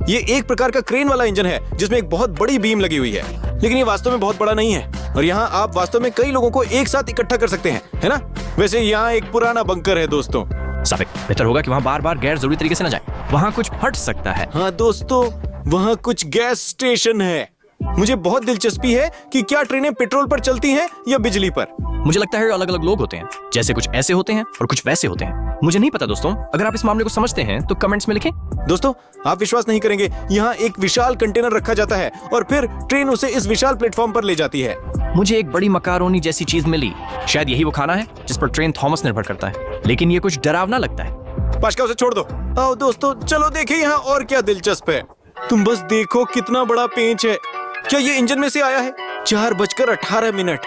ये एक प्रकार का क्रेन वाला इंजन है जिसमें एक बहुत बड़ी बीम लगी हुई है, लेकिन ये वास्तव में बहुत बड़ा नहीं है। और यहाँ आप वास्तव में कई लोगों को एक साथ इकट्ठा कर सकते हैं, है ना? वैसे यहाँ एक पुराना बंकर है दोस्तों। सफिक, बेहतर होगा कि वहाँ बार बार गैर जरूरी तरीके से न जाएं। वहाँ कुछ फट सकता है। हाँ दोस्तों, वहाँ कुछ गैस स्टेशन है। मुझे बहुत दिलचस्पी है कि क्या ट्रेनें पेट्रोल पर चलती हैं या बिजली पर। मुझे लगता है अलग अलग लोग होते हैं, जैसे कुछ ऐसे होते हैं और कुछ वैसे होते हैं। मुझे नहीं पता दोस्तों, अगर आप इस मामले को समझते हैं तो कमेंट्स में लिखें। दोस्तों आप विश्वास नहीं करेंगे, यहाँ एक विशाल कंटेनर रखा जाता है और फिर ट्रेन उसे इस विशाल प्लेटफॉर्म पर ले जाती है। मुझे एक बड़ी मकारोनी जैसी चीज मिली, शायद यही वो खाना है जिस पर ट्रेन थॉमस निर्भर करता है, लेकिन ये कुछ डरावना लगता है। पाशका उसे छोड़ दो। आओ दोस्तों चलो देखें यहाँ और क्या दिलचस्प है। तुम बस देखो कितना बड़ा पेंच है। क्या ये इंजन में से आया है? 4:18।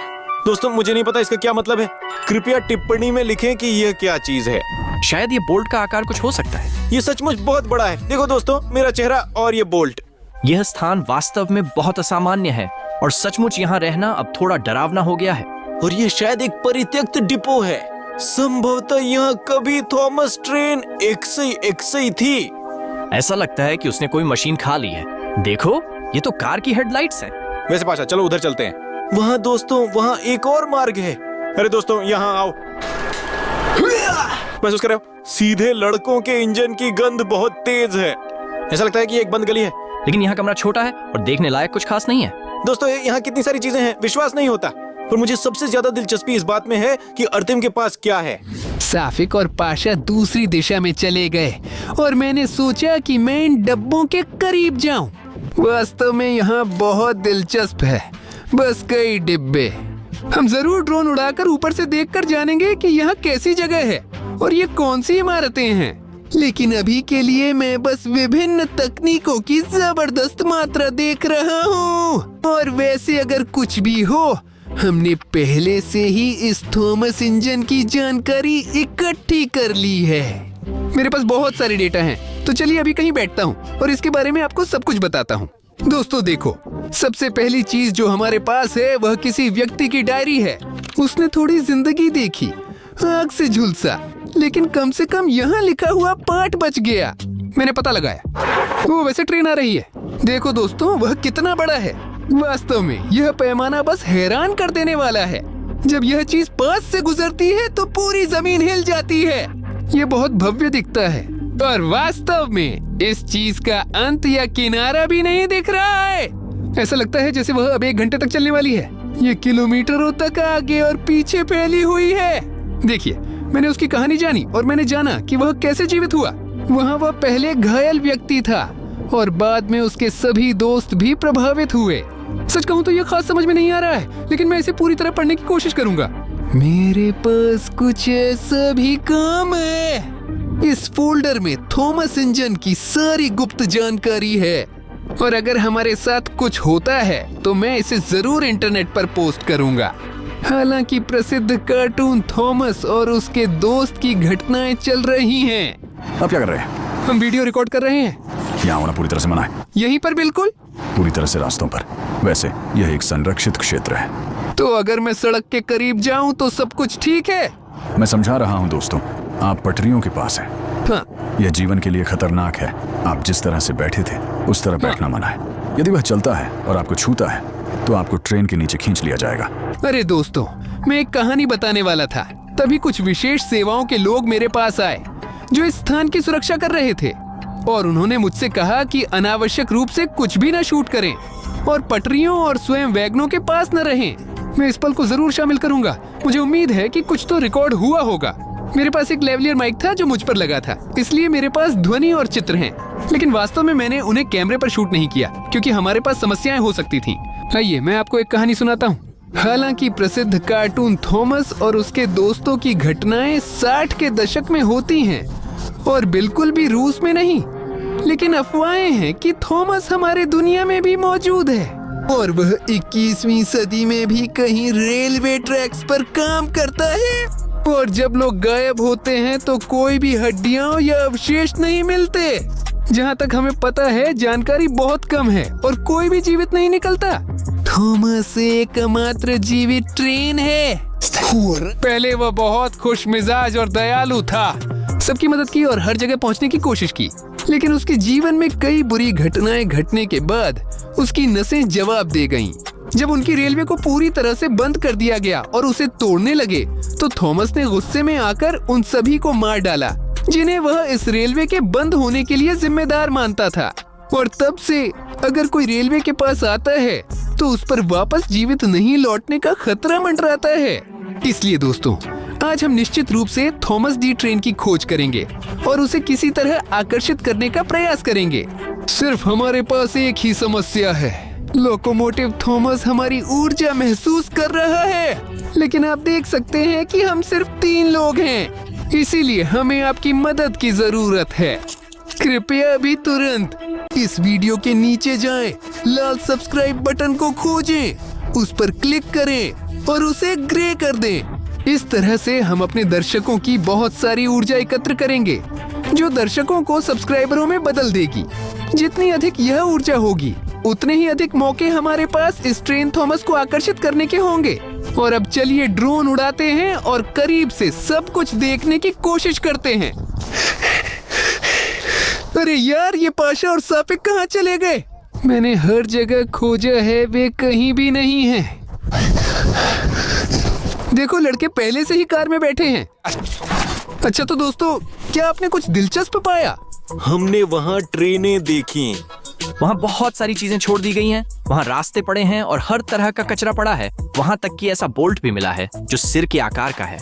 दोस्तों मुझे नहीं पता इसका क्या मतलब है, कृपया टिप्पणी में लिखें कि यह क्या चीज है। शायद ये बोल्ट का आकार कुछ हो सकता है। ये सचमुच बहुत बड़ा है। देखो दोस्तों मेरा चेहरा और ये बोल्ट। यह स्थान वास्तव में बहुत असामान्य है और सचमुच यहाँ रहना अब थोड़ा डरावना हो गया है। और ये शायद एक परित्यक्त डिपो है। संभवतः यहाँ कभी थॉमस ट्रेन एक्सई थी। ऐसा लगता है कि उसने कोई मशीन खा ली है। देखो ये तो कार की हेडलाइट्स हैं। वैसे पाशा चलो उधर चलते हैं। वहाँ दोस्तों वहाँ एक और मार्ग है। अरे दोस्तों यहाँ आओ। महसूस कर रहे हो, सीधे लड़कों के इंजन की गंध बहुत तेज है। ऐसा लगता है कि ये एक बंद गली है। लेकिन यहाँ कमरा छोटा है और देखने लायक कुछ खास नहीं है। दोस्तों यहाँ कितनी सारी चीजें हैं, विश्वास नहीं होता। पर मुझे सबसे ज्यादा दिलचस्पी इस बात में है कि अर्तिम के पास क्या है। साफिक और पाशा दूसरी दिशा में चले गए और मैंने सोचा कि मैं इन डब्बों के करीब जाऊं। वास्तव में यहाँ बहुत दिलचस्प है, बस कई डिब्बे। हम जरूर ड्रोन उड़ाकर ऊपर से देखकर जानेंगे कि यहाँ कैसी जगह है और ये कौन सी इमारतें हैं। लेकिन अभी के लिए मैं बस विभिन्न तकनीकों की जबरदस्त मात्रा देख रहा हूँ। और वैसे अगर कुछ भी हो, हमने पहले से ही इस थॉमस इंजन की जानकारी इकट्ठी कर ली है। मेरे पास बहुत सारे डेटा हैं, तो चलिए अभी कहीं बैठता हूँ और इसके बारे में आपको सब कुछ बताता हूँ। दोस्तों देखो, सबसे पहली चीज जो हमारे पास है वह किसी व्यक्ति की डायरी है। उसने थोड़ी जिंदगी देखी, आग से झुलसा, लेकिन कम से कम यहाँ लिखा हुआ पाठ बच गया। मैंने पता लगाया। वो वैसे ट्रेन आ रही है। देखो दोस्तों वह कितना बड़ा है। वास्तव में यह पैमाना बस हैरान कर देने वाला है। जब यह चीज पास से गुजरती है तो पूरी जमीन हिल जाती है। यह बहुत भव्य दिखता है और वास्तव में इस चीज का अंत या किनारा भी नहीं दिख रहा है। ऐसा लगता है जैसे वह अब 1 घंटे तक चलने वाली है। ये किलोमीटरों तक आगे और पीछे फैली हुई है। देखिए, मैंने उसकी कहानी जानी और मैंने जाना कि वह कैसे जीवित हुआ। वहाँ वह पहले घायल व्यक्ति था और बाद में उसके सभी दोस्त भी प्रभावित हुए। सच कहूँ तो यह खास समझ में नहीं आ रहा है, लेकिन मैं इसे पूरी तरह पढ़ने की कोशिश करूंगा। मेरे पास कुछ ऐसा भी काम है। इस फोल्डर में थॉमस इंजन की सारी गुप्त जानकारी है और अगर हमारे साथ कुछ होता है तो मैं इसे जरूर इंटरनेट पर पोस्ट करूंगा। हालांकि प्रसिद्ध कार्टून थॉमस और उसके दोस्त की घटनाएं चल रही हैं। आप क्या कर रहे हैं? हम वीडियो रिकॉर्ड कर रहे हैं। यहाँ होना पूरी तरह से मना है। यहीं पर बिल्कुल पूरी तरह से रास्तों पर। वैसे यह एक संरक्षित क्षेत्र है। तो अगर मैं सड़क के करीब जाऊं तो सब कुछ ठीक है? मैं समझा रहा हूँ दोस्तों, आप पटरियों के पास हैं। हाँ। यह जीवन के लिए खतरनाक है। आप जिस तरह से बैठे थे उस तरह बैठना मना है। यदि वह चलता है और आपको छूता है तो आपको ट्रेन के नीचे खींच लिया जाएगा। अरे दोस्तों, मैं एक कहानी बताने वाला था। तभी कुछ विशेष सेवाओं के लोग मेरे पास आए जो इस स्थान की सुरक्षा कर रहे थे और उन्होंने मुझसे कहा कि अनावश्यक रूप से कुछ भी न शूट करें और पटरियों और स्वयं वैगनों के पास न रहें। मैं इस पल को जरूर शामिल करूंगा। मुझे उम्मीद है कि कुछ तो रिकॉर्ड हुआ होगा। मेरे पास एक लेवलियर माइक था जो मुझ पर लगा था, इसलिए मेरे पास ध्वनि और चित्र हैं। लेकिन वास्तव में मैंने उन्हें कैमरे पर शूट नहीं किया क्योंकि हमारे पास समस्याएं हो सकती थीं। आइए मैं आपको एक कहानी सुनाता हूँ। हालांकि प्रसिद्ध कार्टून थॉमस और उसके दोस्तों की घटनाएं 60 के दशक में होती हैं और बिल्कुल भी रूस में नहीं, लेकिन अफवाहें हैं कि थॉमस हमारे दुनिया में भी मौजूद है और वह 21वीं सदी में भी कहीं रेलवे ट्रैक्स पर काम करता है। और जब लोग गायब होते हैं तो कोई भी हड्डियां या अवशेष नहीं मिलते। जहाँ तक हमें पता है जानकारी बहुत कम है और कोई भी जीवित नहीं निकलता। थॉमस एकमात्र जीवित ट्रेन है। पहले वह बहुत खुश मिजाज और दयालु था, सबकी मदद की और हर जगह पहुंचने की कोशिश की। लेकिन उसके जीवन में कई बुरी घटनाएं घटने के बाद उसकी नसें जवाब दे गईं। जब उनकी रेलवे को पूरी तरह से बंद कर दिया गया और उसे तोड़ने लगे तो थॉमस ने गुस्से में आकर उन सभी को मार डाला जिन्हें वह इस रेलवे के बंद होने के लिए जिम्मेदार मानता था। और तब से अगर कोई रेलवे के पास आता है तो उस पर वापस जीवित नहीं लौटने का खतरा मंडराता है। इसलिए दोस्तों, आज हम निश्चित रूप से थॉमस डी ट्रेन की खोज करेंगे और उसे किसी तरह आकर्षित करने का प्रयास करेंगे। सिर्फ हमारे पास एक ही समस्या है, लोकोमोटिव थॉमस हमारी ऊर्जा महसूस कर रहा है, लेकिन आप देख सकते हैं कि हम सिर्फ 3 लोग हैं, इसीलिए हमें आपकी मदद की जरूरत है। कृपया अभी तुरंत इस वीडियो के नीचे जाएं, लाल सब्सक्राइब बटन को खोजें, उस पर क्लिक करें और उसे ग्रे कर दें। इस तरह से हम अपने दर्शकों की बहुत सारी ऊर्जा एकत्र करेंगे, जो दर्शकों को सब्सक्राइबरों में बदल देगी। जितनी अधिक यह ऊर्जा होगी, उतने ही अधिक मौके हमारे पास इस ट्रेन थॉमस को आकर्षित करने के होंगे। और अब चलिए ड्रोन उड़ाते हैं और करीब से सब कुछ देखने की कोशिश करते हैं। अरे यार, ये पाशा और सापिक कहाँ चले गए? मैंने हर जगह खोजा है, वे कहीं भी नहीं हैं। देखो, लड़के पहले से ही कार में बैठे हैं। अच्छा तो दोस्तों, क्या आपने कुछ दिलचस्प पाया? हमने वहाँ ट्रेनें देखी। वहाँ बहुत सारी चीजें छोड़ दी गई हैं, वहाँ रास्ते पड़े हैं और हर तरह का कचरा पड़ा है। वहाँ तक कि ऐसा बोल्ट भी मिला है जो सिर के आकार का है।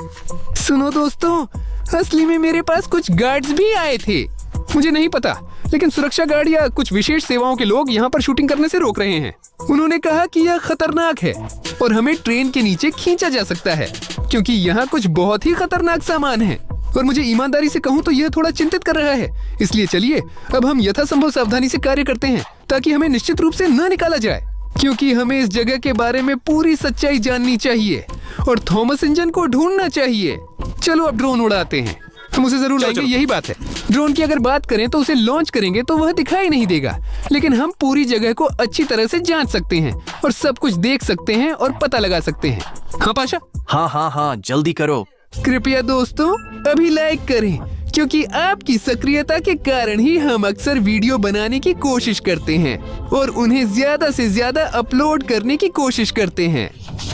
सुनो दोस्तों, असली में मेरे पास कुछ गार्ड्स भी आए थे। मुझे नहीं पता, लेकिन सुरक्षा गार्ड या कुछ विशेष सेवाओं के लोग यहाँ पर शूटिंग करने से रोक रहे हैं। उन्होंने कहा कि यह खतरनाक है और हमें ट्रेन के नीचे खींचा जा सकता है, क्योंकि यहाँ कुछ बहुत ही खतरनाक सामान है। और मुझे ईमानदारी से कहूँ तो यह थोड़ा चिंतित कर रहा है। इसलिए चलिए अब हम यथासंभव सावधानी से कार्य करते हैं, ताकि हमें निश्चित रूप से न निकाला जाए, क्योंकि हमें इस जगह के बारे में पूरी सच्चाई जाननी चाहिए और थॉमस इंजन को ढूंढना चाहिए। चलो अब ड्रोन उड़ाते हैं, हम उसे जरूर लाएंगे, यही बात है। ड्रोन की अगर बात करें तो उसे लॉन्च करेंगे तो वह दिखाई नहीं देगा, लेकिन हम पूरी जगह को अच्छी तरह से जांच सकते हैं और सब कुछ देख सकते हैं और पता लगा सकते हैं। हाँ पाशा? हाँ, जल्दी करो। कृपया दोस्तों अभी लाइक करें, क्योंकि आपकी सक्रियता के कारण ही हम अक्सर वीडियो बनाने की कोशिश करते हैं और उन्हें ज्यादा से ज्यादा अपलोड करने की कोशिश करते हैं।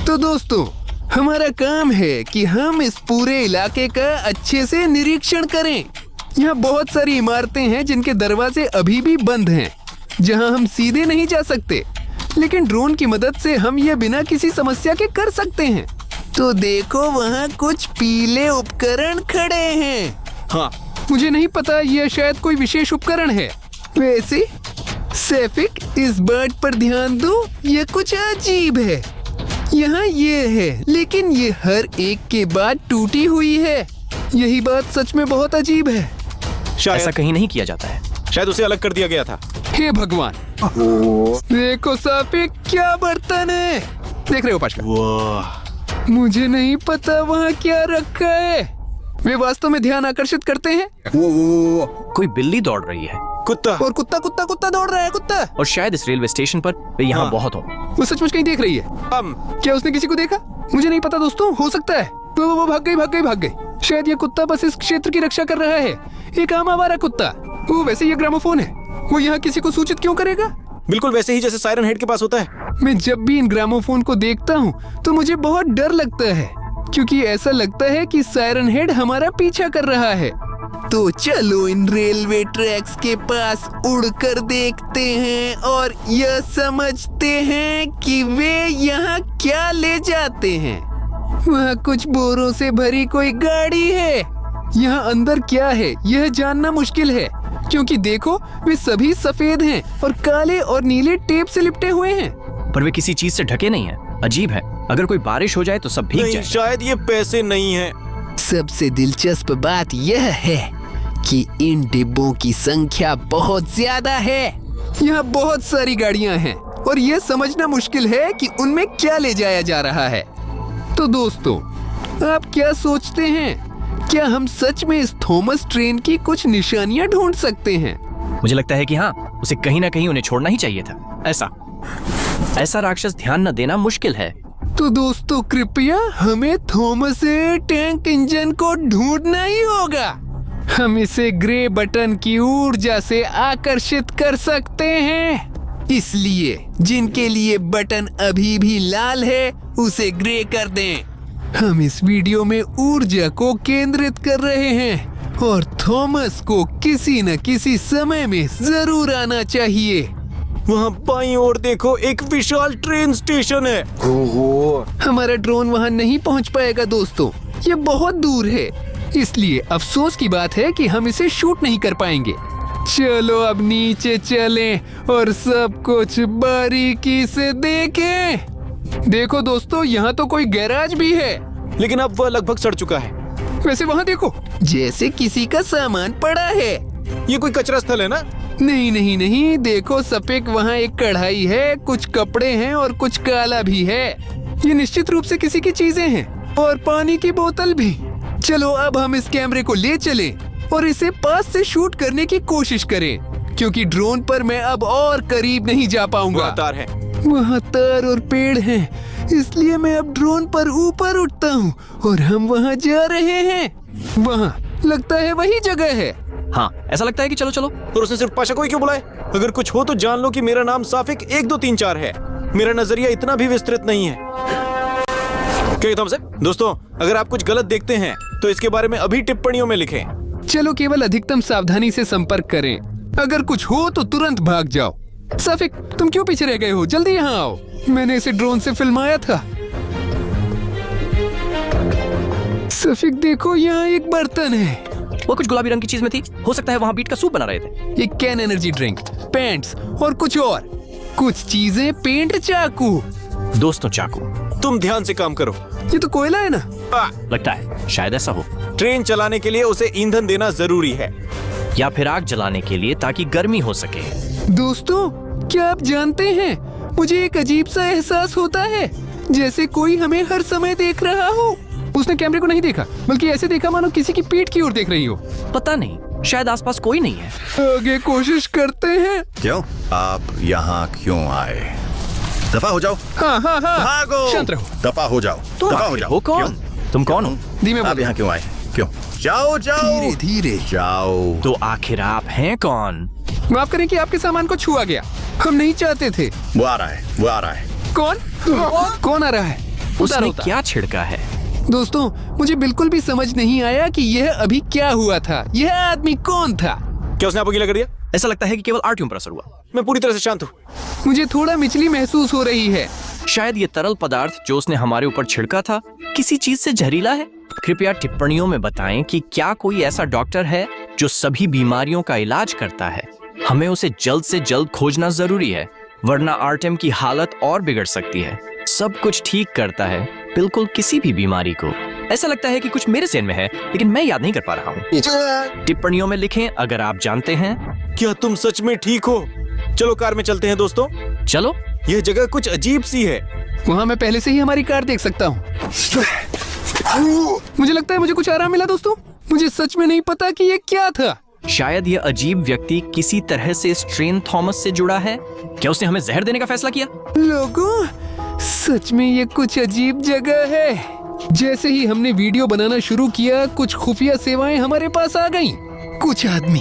तो दोस्तों, हमारा काम है कि हम इस पूरे इलाके का अच्छे से निरीक्षण करें। यहाँ बहुत सारी इमारतें हैं जिनके दरवाजे अभी भी बंद हैं, जहाँ हम सीधे नहीं जा सकते, लेकिन ड्रोन की मदद से हम यह बिना किसी समस्या के कर सकते हैं। तो देखो, वहाँ कुछ पीले उपकरण खड़े हैं। हाँ, मुझे नहीं पता, यह शायद कोई विशेष उपकरण है। वैसे सैफिक, इस बर्ड पर ध्यान दो, यह कुछ अजीब है। यहाँ ये है, लेकिन ये हर एक के बाद टूटी हुई है। यही बात सच में बहुत अजीब है। ऐसा कहीं नहीं किया जाता है। शायद उसे अलग कर दिया गया था। हे भगवान, देखो सापिक, क्या बर्तन है। देख रहे हो पाशा? वाह, मुझे नहीं पता वहाँ क्या रखा है। वे वास्तव में ध्यान आकर्षित करते हैं। कोई बिल्ली दौड़ रही है कुत्ता। और कुत्ता दौड़ रहा है, कुत्ता। और शायद इस रेलवे स्टेशन पर वे यहाँ हाँ। बहुत हो। वो सचमुच कहीं देख रही है। क्या उसने किसी को देखा? मुझे नहीं पता दोस्तों, हो सकता है वो भाग गई। शायद ये कुत्ता बस इस क्षेत्र की रक्षा कर रहा है, एक आम आवारा कुत्ता। वो वैसे ये ग्रामोफोन है, वो यहाँ किसी को सूचित क्यों करेगा? बिल्कुल वैसे ही जैसे सायरन हेड के पास होता है। मैं जब भी इन ग्रामोफोन को देखता हूँ तो मुझे बहुत डर लगता है, क्योंकि ऐसा लगता है कि सायरन हेड हमारा पीछा कर रहा है। तो चलो इन रेलवे ट्रैक्स के पास उड़कर देखते हैं और यह समझते हैं कि वे यहाँ क्या ले जाते हैं। वहाँ कुछ बोरों से भरी कोई गाड़ी है। यहाँ अंदर क्या है यह जानना मुश्किल है, क्योंकि देखो, वे सभी सफेद हैं और काले और नीले टेप से लिपटे हुए हैं। पर वे किसी चीज से ढके नहीं हैं। अजीब है, अगर कोई बारिश हो जाए तो सब भीग नहीं, जाए। शायद ये पैसे नहीं है। सबसे दिलचस्प बात यह है कि इन डिब्बों की संख्या बहुत ज्यादा है। यहाँ बहुत सारी गाड़ियाँ हैं और यह समझना मुश्किल है कि उनमें क्या ले जाया जा रहा है। तो दोस्तों, आप क्या सोचते हैं? क्या हम सच में इस थॉमस ट्रेन की कुछ निशानियाँ ढूंढ सकते हैं? मुझे लगता है कि हाँ, उसे कहीं ना कहीं उन्हें छोड़ना ही चाहिए था। ऐसा राक्षस ध्यान न देना मुश्किल है। तो दोस्तों, कृपया हमें थॉमस टैंक इंजन को ढूंढना ही होगा। हम इसे ग्रे बटन की ऊर्जा से आकर्षित कर सकते हैं। इसलिए जिनके लिए बटन अभी भी लाल है, उसे ग्रे कर दें। हम इस वीडियो में ऊर्जा को केंद्रित कर रहे हैं और थॉमस को किसी न किसी समय में जरूर आना चाहिए। वहाँ बाईं ओर देखो, एक विशाल ट्रेन स्टेशन है। हमारा ड्रोन वहाँ नहीं पहुँच पाएगा दोस्तों। ये बहुत दूर है, इसलिए अफसोस की बात है कि हम इसे शूट नहीं कर पाएंगे। चलो अब नीचे चलें और सब कुछ बारीकी से देखें। देखो दोस्तों, यहाँ तो कोई गैराज भी है, लेकिन अब वह लगभग सड़ चुका है। वैसे वहाँ देखो, जैसे किसी का सामान पड़ा है। ये कोई कचरा स्थल है ना? नहीं नहीं नहीं, देखो सफेद, वहाँ एक कढ़ाई है, कुछ कपड़े हैं और कुछ काला भी है। ये निश्चित रूप से किसी की चीजें हैं, और पानी की बोतल भी। चलो अब हम इस कैमरे को ले चलें और इसे पास से शूट करने की कोशिश करें, क्योंकि ड्रोन पर मैं अब और करीब नहीं जा पाऊंगा। वहाँ तार है। वहाँ तार और पेड़ हैं, इसलिए मैं अब ड्रोन पर ऊपर उठता हूँ और हम वहाँ जा रहे हैं। वहाँ लगता है वही जगह है। हाँ, ऐसा लगता है कि चलो चलो। और उसने सिर्फ पाशा को ही क्यों बुलाए? अगर कुछ हो तो जान लो कि मेरा नाम साफिक 1 2 3 4 है। मेरा नजरिया इतना भी विस्तृत नहीं है। क्या तुमसे दोस्तों, अगर आप कुछ गलत देखते हैं तो इसके बारे में अभी टिप्पणियों में लिखें। चलो केवल अधिकतम सावधानी से संपर्क करें। अगर कुछ हो तो तुरंत भाग जाओ। साफिक, तुम क्यों पीछे रह गए हो? जल्दी यहाँ आओ। मैंने इसे ड्रोन से फिल्माया था। साफिक देखो, यहाँ एक बर्तन है। वो कुछ गुलाबी रंग की चीज में थी। हो सकता है वहाँ बीट का सूप बना रहे थे। एक कैन एनर्जी ड्रिंक, पैंट्स और कुछ और। कुछ चीजें, पेंट, चाकू। दोस्तों, चाकू। तुम ध्यान से काम करो। ये तो कोयला है ना? लगता है शायद ऐसा हो। ट्रेन चलाने के लिए उसे ईंधन देना जरूरी है, या फिर आग जलाने के लिए ताकि गर्मी हो सके। दोस्तों, क्या आप जानते हैं, मुझे एक अजीब सा एहसास होता है, जैसे कोई हमें हर समय देख रहा हो। उसने कैमरे को नहीं देखा, बल्कि ऐसे देखा मानो किसी की पीठ की ओर देख रही हो। पता नहीं, शायद आसपास कोई नहीं है। आगे कोशिश करते हैं। क्यों? आप यहाँ क्यों आए? दफा हो जाओ। हाँ हाँ हाँ, भागो। शांत रहो। दफा हो जाओ। दफा हो जाओ। हो कौन? तुम कौन हो? धीमे आप बोलो। यहाँ क्यों आए? क्यों? जाओ जाओ। धीरे धीरे। जाओ। तो आखिर आप हैं कौन? माफ करें कि आपके सामान को छुआ गया। हम नहीं चाहते थे। वो आ रहा है, वो आ रहा है। कौन? कौन आ रहा है? उसने क्या छिड़का है? दोस्तों, मुझे बिल्कुल भी समझ नहीं आया कि यह अभी क्या हुआ था। यह आदमी कौन था? क्या उसने आपको गीला कर दिया? ऐसा लगता है कि केवल आर्टियम पर असर हुआ। मैं पूरी तरह से शांत हूँ। मुझे थोड़ा मिचली महसूस हो रही है। शायद ये तरल पदार्थ जो उसने हमारे ऊपर छिड़का था किसी चीज से जहरीला है। कृपया टिप्पणियों में बताएं कि क्या कोई ऐसा डॉक्टर है जो सभी बीमारियों का इलाज करता है। हमें उसे जल्द से जल्द खोजना जरूरी है, वरना आर्टियम की हालत और बिगड़ सकती है। सब कुछ ठीक करता है, बिल्कुल किसी भी बीमारी को। ऐसा लगता है कि कुछ मेरे ज़हन में है, लेकिन मैं याद नहीं कर पा रहा हूँ। टिप्पणियों में लिखें अगर आप जानते हैं। क्या तुम सच में ठीक हो? चलो कार में चलते हैं दोस्तों। चलो। यह जगह कुछ अजीब सी है। वहाँ मैं पहले से ही हमारी कार देख सकता हूँ। मुझे लगता है मुझे कुछ आराम मिला दोस्तों। मुझे सच में नहीं पता कि ये क्या था। शायद यह अजीब व्यक्ति किसी तरह से इस ट्रेन थॉमस से जुड़ा है। क्या उसने हमें जहर देने का फैसला किया? लोगों, सच में ये कुछ अजीब जगह है। जैसे ही हमने वीडियो बनाना शुरू किया, कुछ खुफिया सेवाएं हमारे पास आ गईं। कुछ आदमी।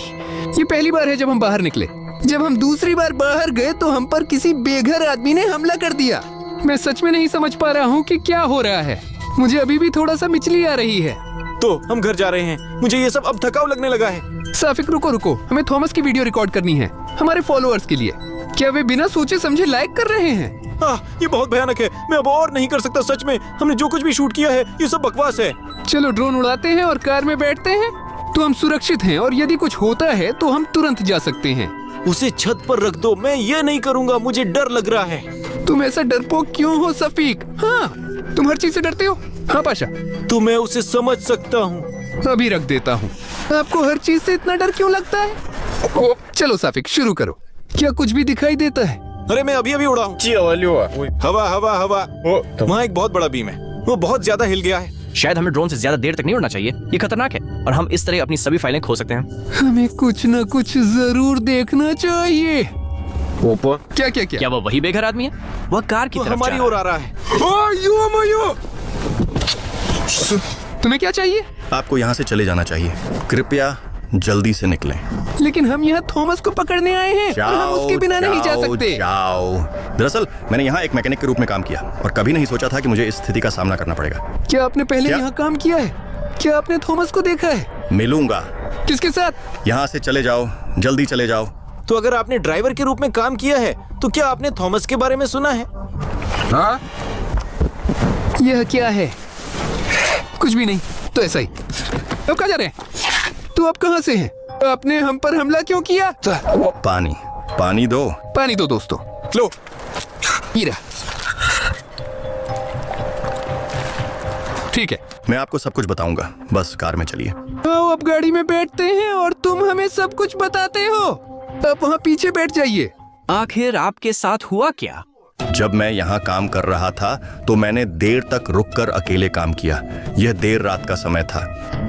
ये पहली बार है जब हम बाहर निकले। जब हम दूसरी बार बाहर गए तो हम पर किसी बेघर आदमी ने हमला कर दिया। मैं सच में नहीं समझ पा रहा हूँ कि क्या हो रहा है। मुझे अभी भी थोड़ा सा मिचली आ रही है। तो हम घर जा रहे हैं। मुझे ये सब अब थकाऊ लगने लगा है। साफिक रुको रुको, हमें थॉमस की वीडियो रिकॉर्ड करनी है हमारे फॉलोअर्स के लिए। क्या वे बिना सोचे समझे लाइक कर रहे हैं? ये बहुत भयानक है। मैं अब और नहीं कर सकता। सच में हमने जो कुछ भी शूट किया है ये सब बकवास है। चलो ड्रोन उड़ाते हैं और कार में बैठते हैं, तो हम सुरक्षित हैं और यदि कुछ होता है तो हम तुरंत जा सकते हैं। उसे छत पर रख दो। मैं ये नहीं करूँगा, मुझे डर लग रहा है। तुम ऐसा डरपोक क्यों हो सफीक? हाँ, तुम हर चीज से डरते हो। हाँ पाशा, तो मैं उसे समझ सकता हूँ। अभी रख देता हूँ। आपको हर चीज से इतना डर क्यों लगता है? चलो साफिक, शुरू करो। क्या कुछ भी दिखाई देता है? अरे मैं अभी उड़ा हूँ। हवा हवा हवा। वहाँ एक बहुत बड़ा बीम है, वो बहुत ज्यादा हिल गया है। शायद हमें ड्रोन से ज्यादा देर तक नहीं उड़ना चाहिए। ये खतरनाक है और हम इस तरह अपनी सभी फाइलें खो सकते हैं। हमें कुछ न कुछ जरूर देखना चाहिए। क्या क्या क्या? क्या वो वही बेघर आदमी है? वह कार की वो तरफ हमारी जा ओर रहा आ रहा है। तुम्हें क्या चाहिए? आपको यहाँ से चले जाना चाहिए। कृपया जल्दी से निकलें। लेकिन हम यहाँ थॉमस को पकड़ने आए हैं और हम उसके बिना नहीं जा सकते। जाओ। दरअसल मैंने यहाँ एक मैकेनिक के रूप में काम किया और कभी नहीं सोचा था कि मुझे इस स्थिति का सामना करना पड़ेगा। क्या आपने पहले क्या? यहाँ काम किया है? क्या आपने थॉमस को देखा है? मिलूंगा। किसके साथ? यहाँ से चले जाओ, जल्दी चले जाओ। तो अगर आपने ड्राइवर के रूप में काम किया है तो क्या आपने थॉमस के बारे में सुना है? यह क्या है? कुछ भी नहीं, तो ऐसा ही। अब कहाँ जा रहे हैं? तू अब कहाँ से है? आपने हम पर हमला क्यों किया? पानी पानी दो। पानी दो दोस्तों। लो, ये रहा। ठीक है, मैं आपको सब कुछ बताऊंगा, बस कार में चलिए। आओ अब गाड़ी में बैठते हैं और तुम हमें सब कुछ बताते हो। आप वहाँ पीछे बैठ जाइए। आखिर आपके साथ हुआ क्या? जब मैं यहाँ काम कर रहा था तो मैंने देर तक रुककर अकेले काम किया। यह देर रात का समय था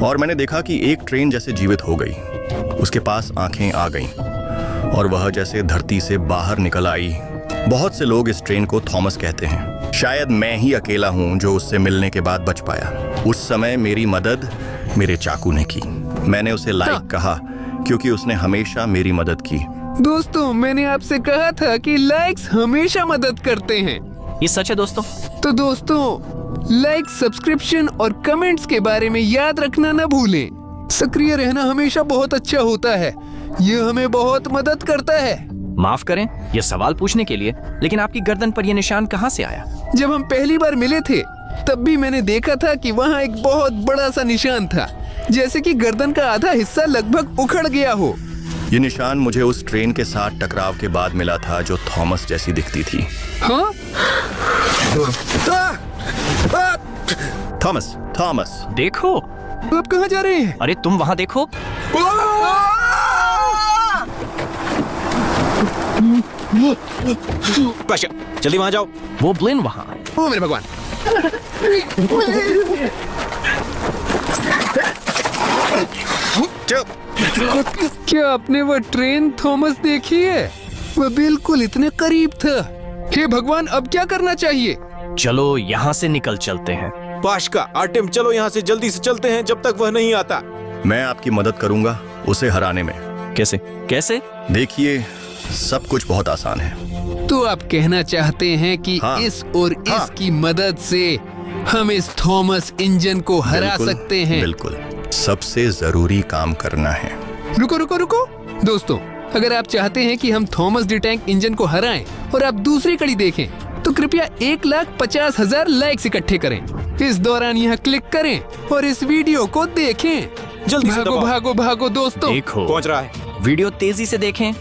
और मैंने देखा कि एक ट्रेन जैसे जीवित हो गई। उसके पास आंखें आ गईं और वह जैसे धरती से बाहर निकल आई। बहुत से लोग इस ट्रेन को थॉमस कहते हैं। शायद मैं ही अकेला हूँ जो उससे मिलने के बाद बच पाया। उस समय मेरी मदद मेरे चाकू ने की। मैंने उसे लाइक कहा क्योंकि उसने हमेशा मेरी मदद की। दोस्तों, मैंने आपसे कहा था कि लाइक्स हमेशा मदद करते हैं। ये सच है दोस्तों। तो दोस्तों, लाइक, सब्सक्रिप्शन और कमेंट्स के बारे में याद रखना न भूलें। सक्रिय रहना हमेशा बहुत अच्छा होता है। ये हमें बहुत मदद करता है। माफ करें ये सवाल पूछने के लिए, लेकिन आपकी गर्दन पर यह निशान कहाँ से आया? जब हम पहली बार मिले थे तब भी मैंने देखा था कि वहाँ एक बहुत बड़ा सा निशान था, जैसे कि गर्दन का आधा हिस्सा लगभग उखड़ गया हो। ये निशान मुझे उस ट्रेन के साथ टकराव के बाद मिला था जो थॉमस जैसी दिखती थी। हाँ? थॉमस थॉमस देखो। आप कहाँ जा रहे हैं? अरे तुम वहाँ देखो। पाशा, जल्दी वहां जाओ। वो ब्लिन वहाँ। ओ मेरे भगवान। क्या आपने वो ट्रेन थॉमस देखी है? वह बिल्कुल इतने करीब था। हे भगवान, अब क्या करना चाहिए? चलो यहाँ से निकल चलते हैं। पाशका, आर्टेम, चलो यहाँ से जल्दी से चलते हैं जब तक वह नहीं आता। मैं आपकी मदद करूंगा उसे हराने में। कैसे कैसे? देखिए, सब कुछ बहुत आसान है। तो आप कहना चाहते हैं कि हाँ, इस और हाँ, इसकी मदद से हम इस थॉमस इंजन को हरा बिल्कुल, सकते हैं? बिल्कुल। सबसे जरूरी काम करना है। रुको रुको रुको दोस्तों, अगर आप चाहते हैं कि हम थॉमस डी टैंक इंजन को हराएं और आप दूसरी कड़ी देखें तो कृपया 1,50,000 लाइक्स इकट्ठे करें। इस दौरान यहाँ क्लिक करें और इस वीडियो को देखें। जल्दी से भागो दबाओ। भागो भागो दोस्तों। देखो पहुंच रहा है। वीडियो तेजी से देखें।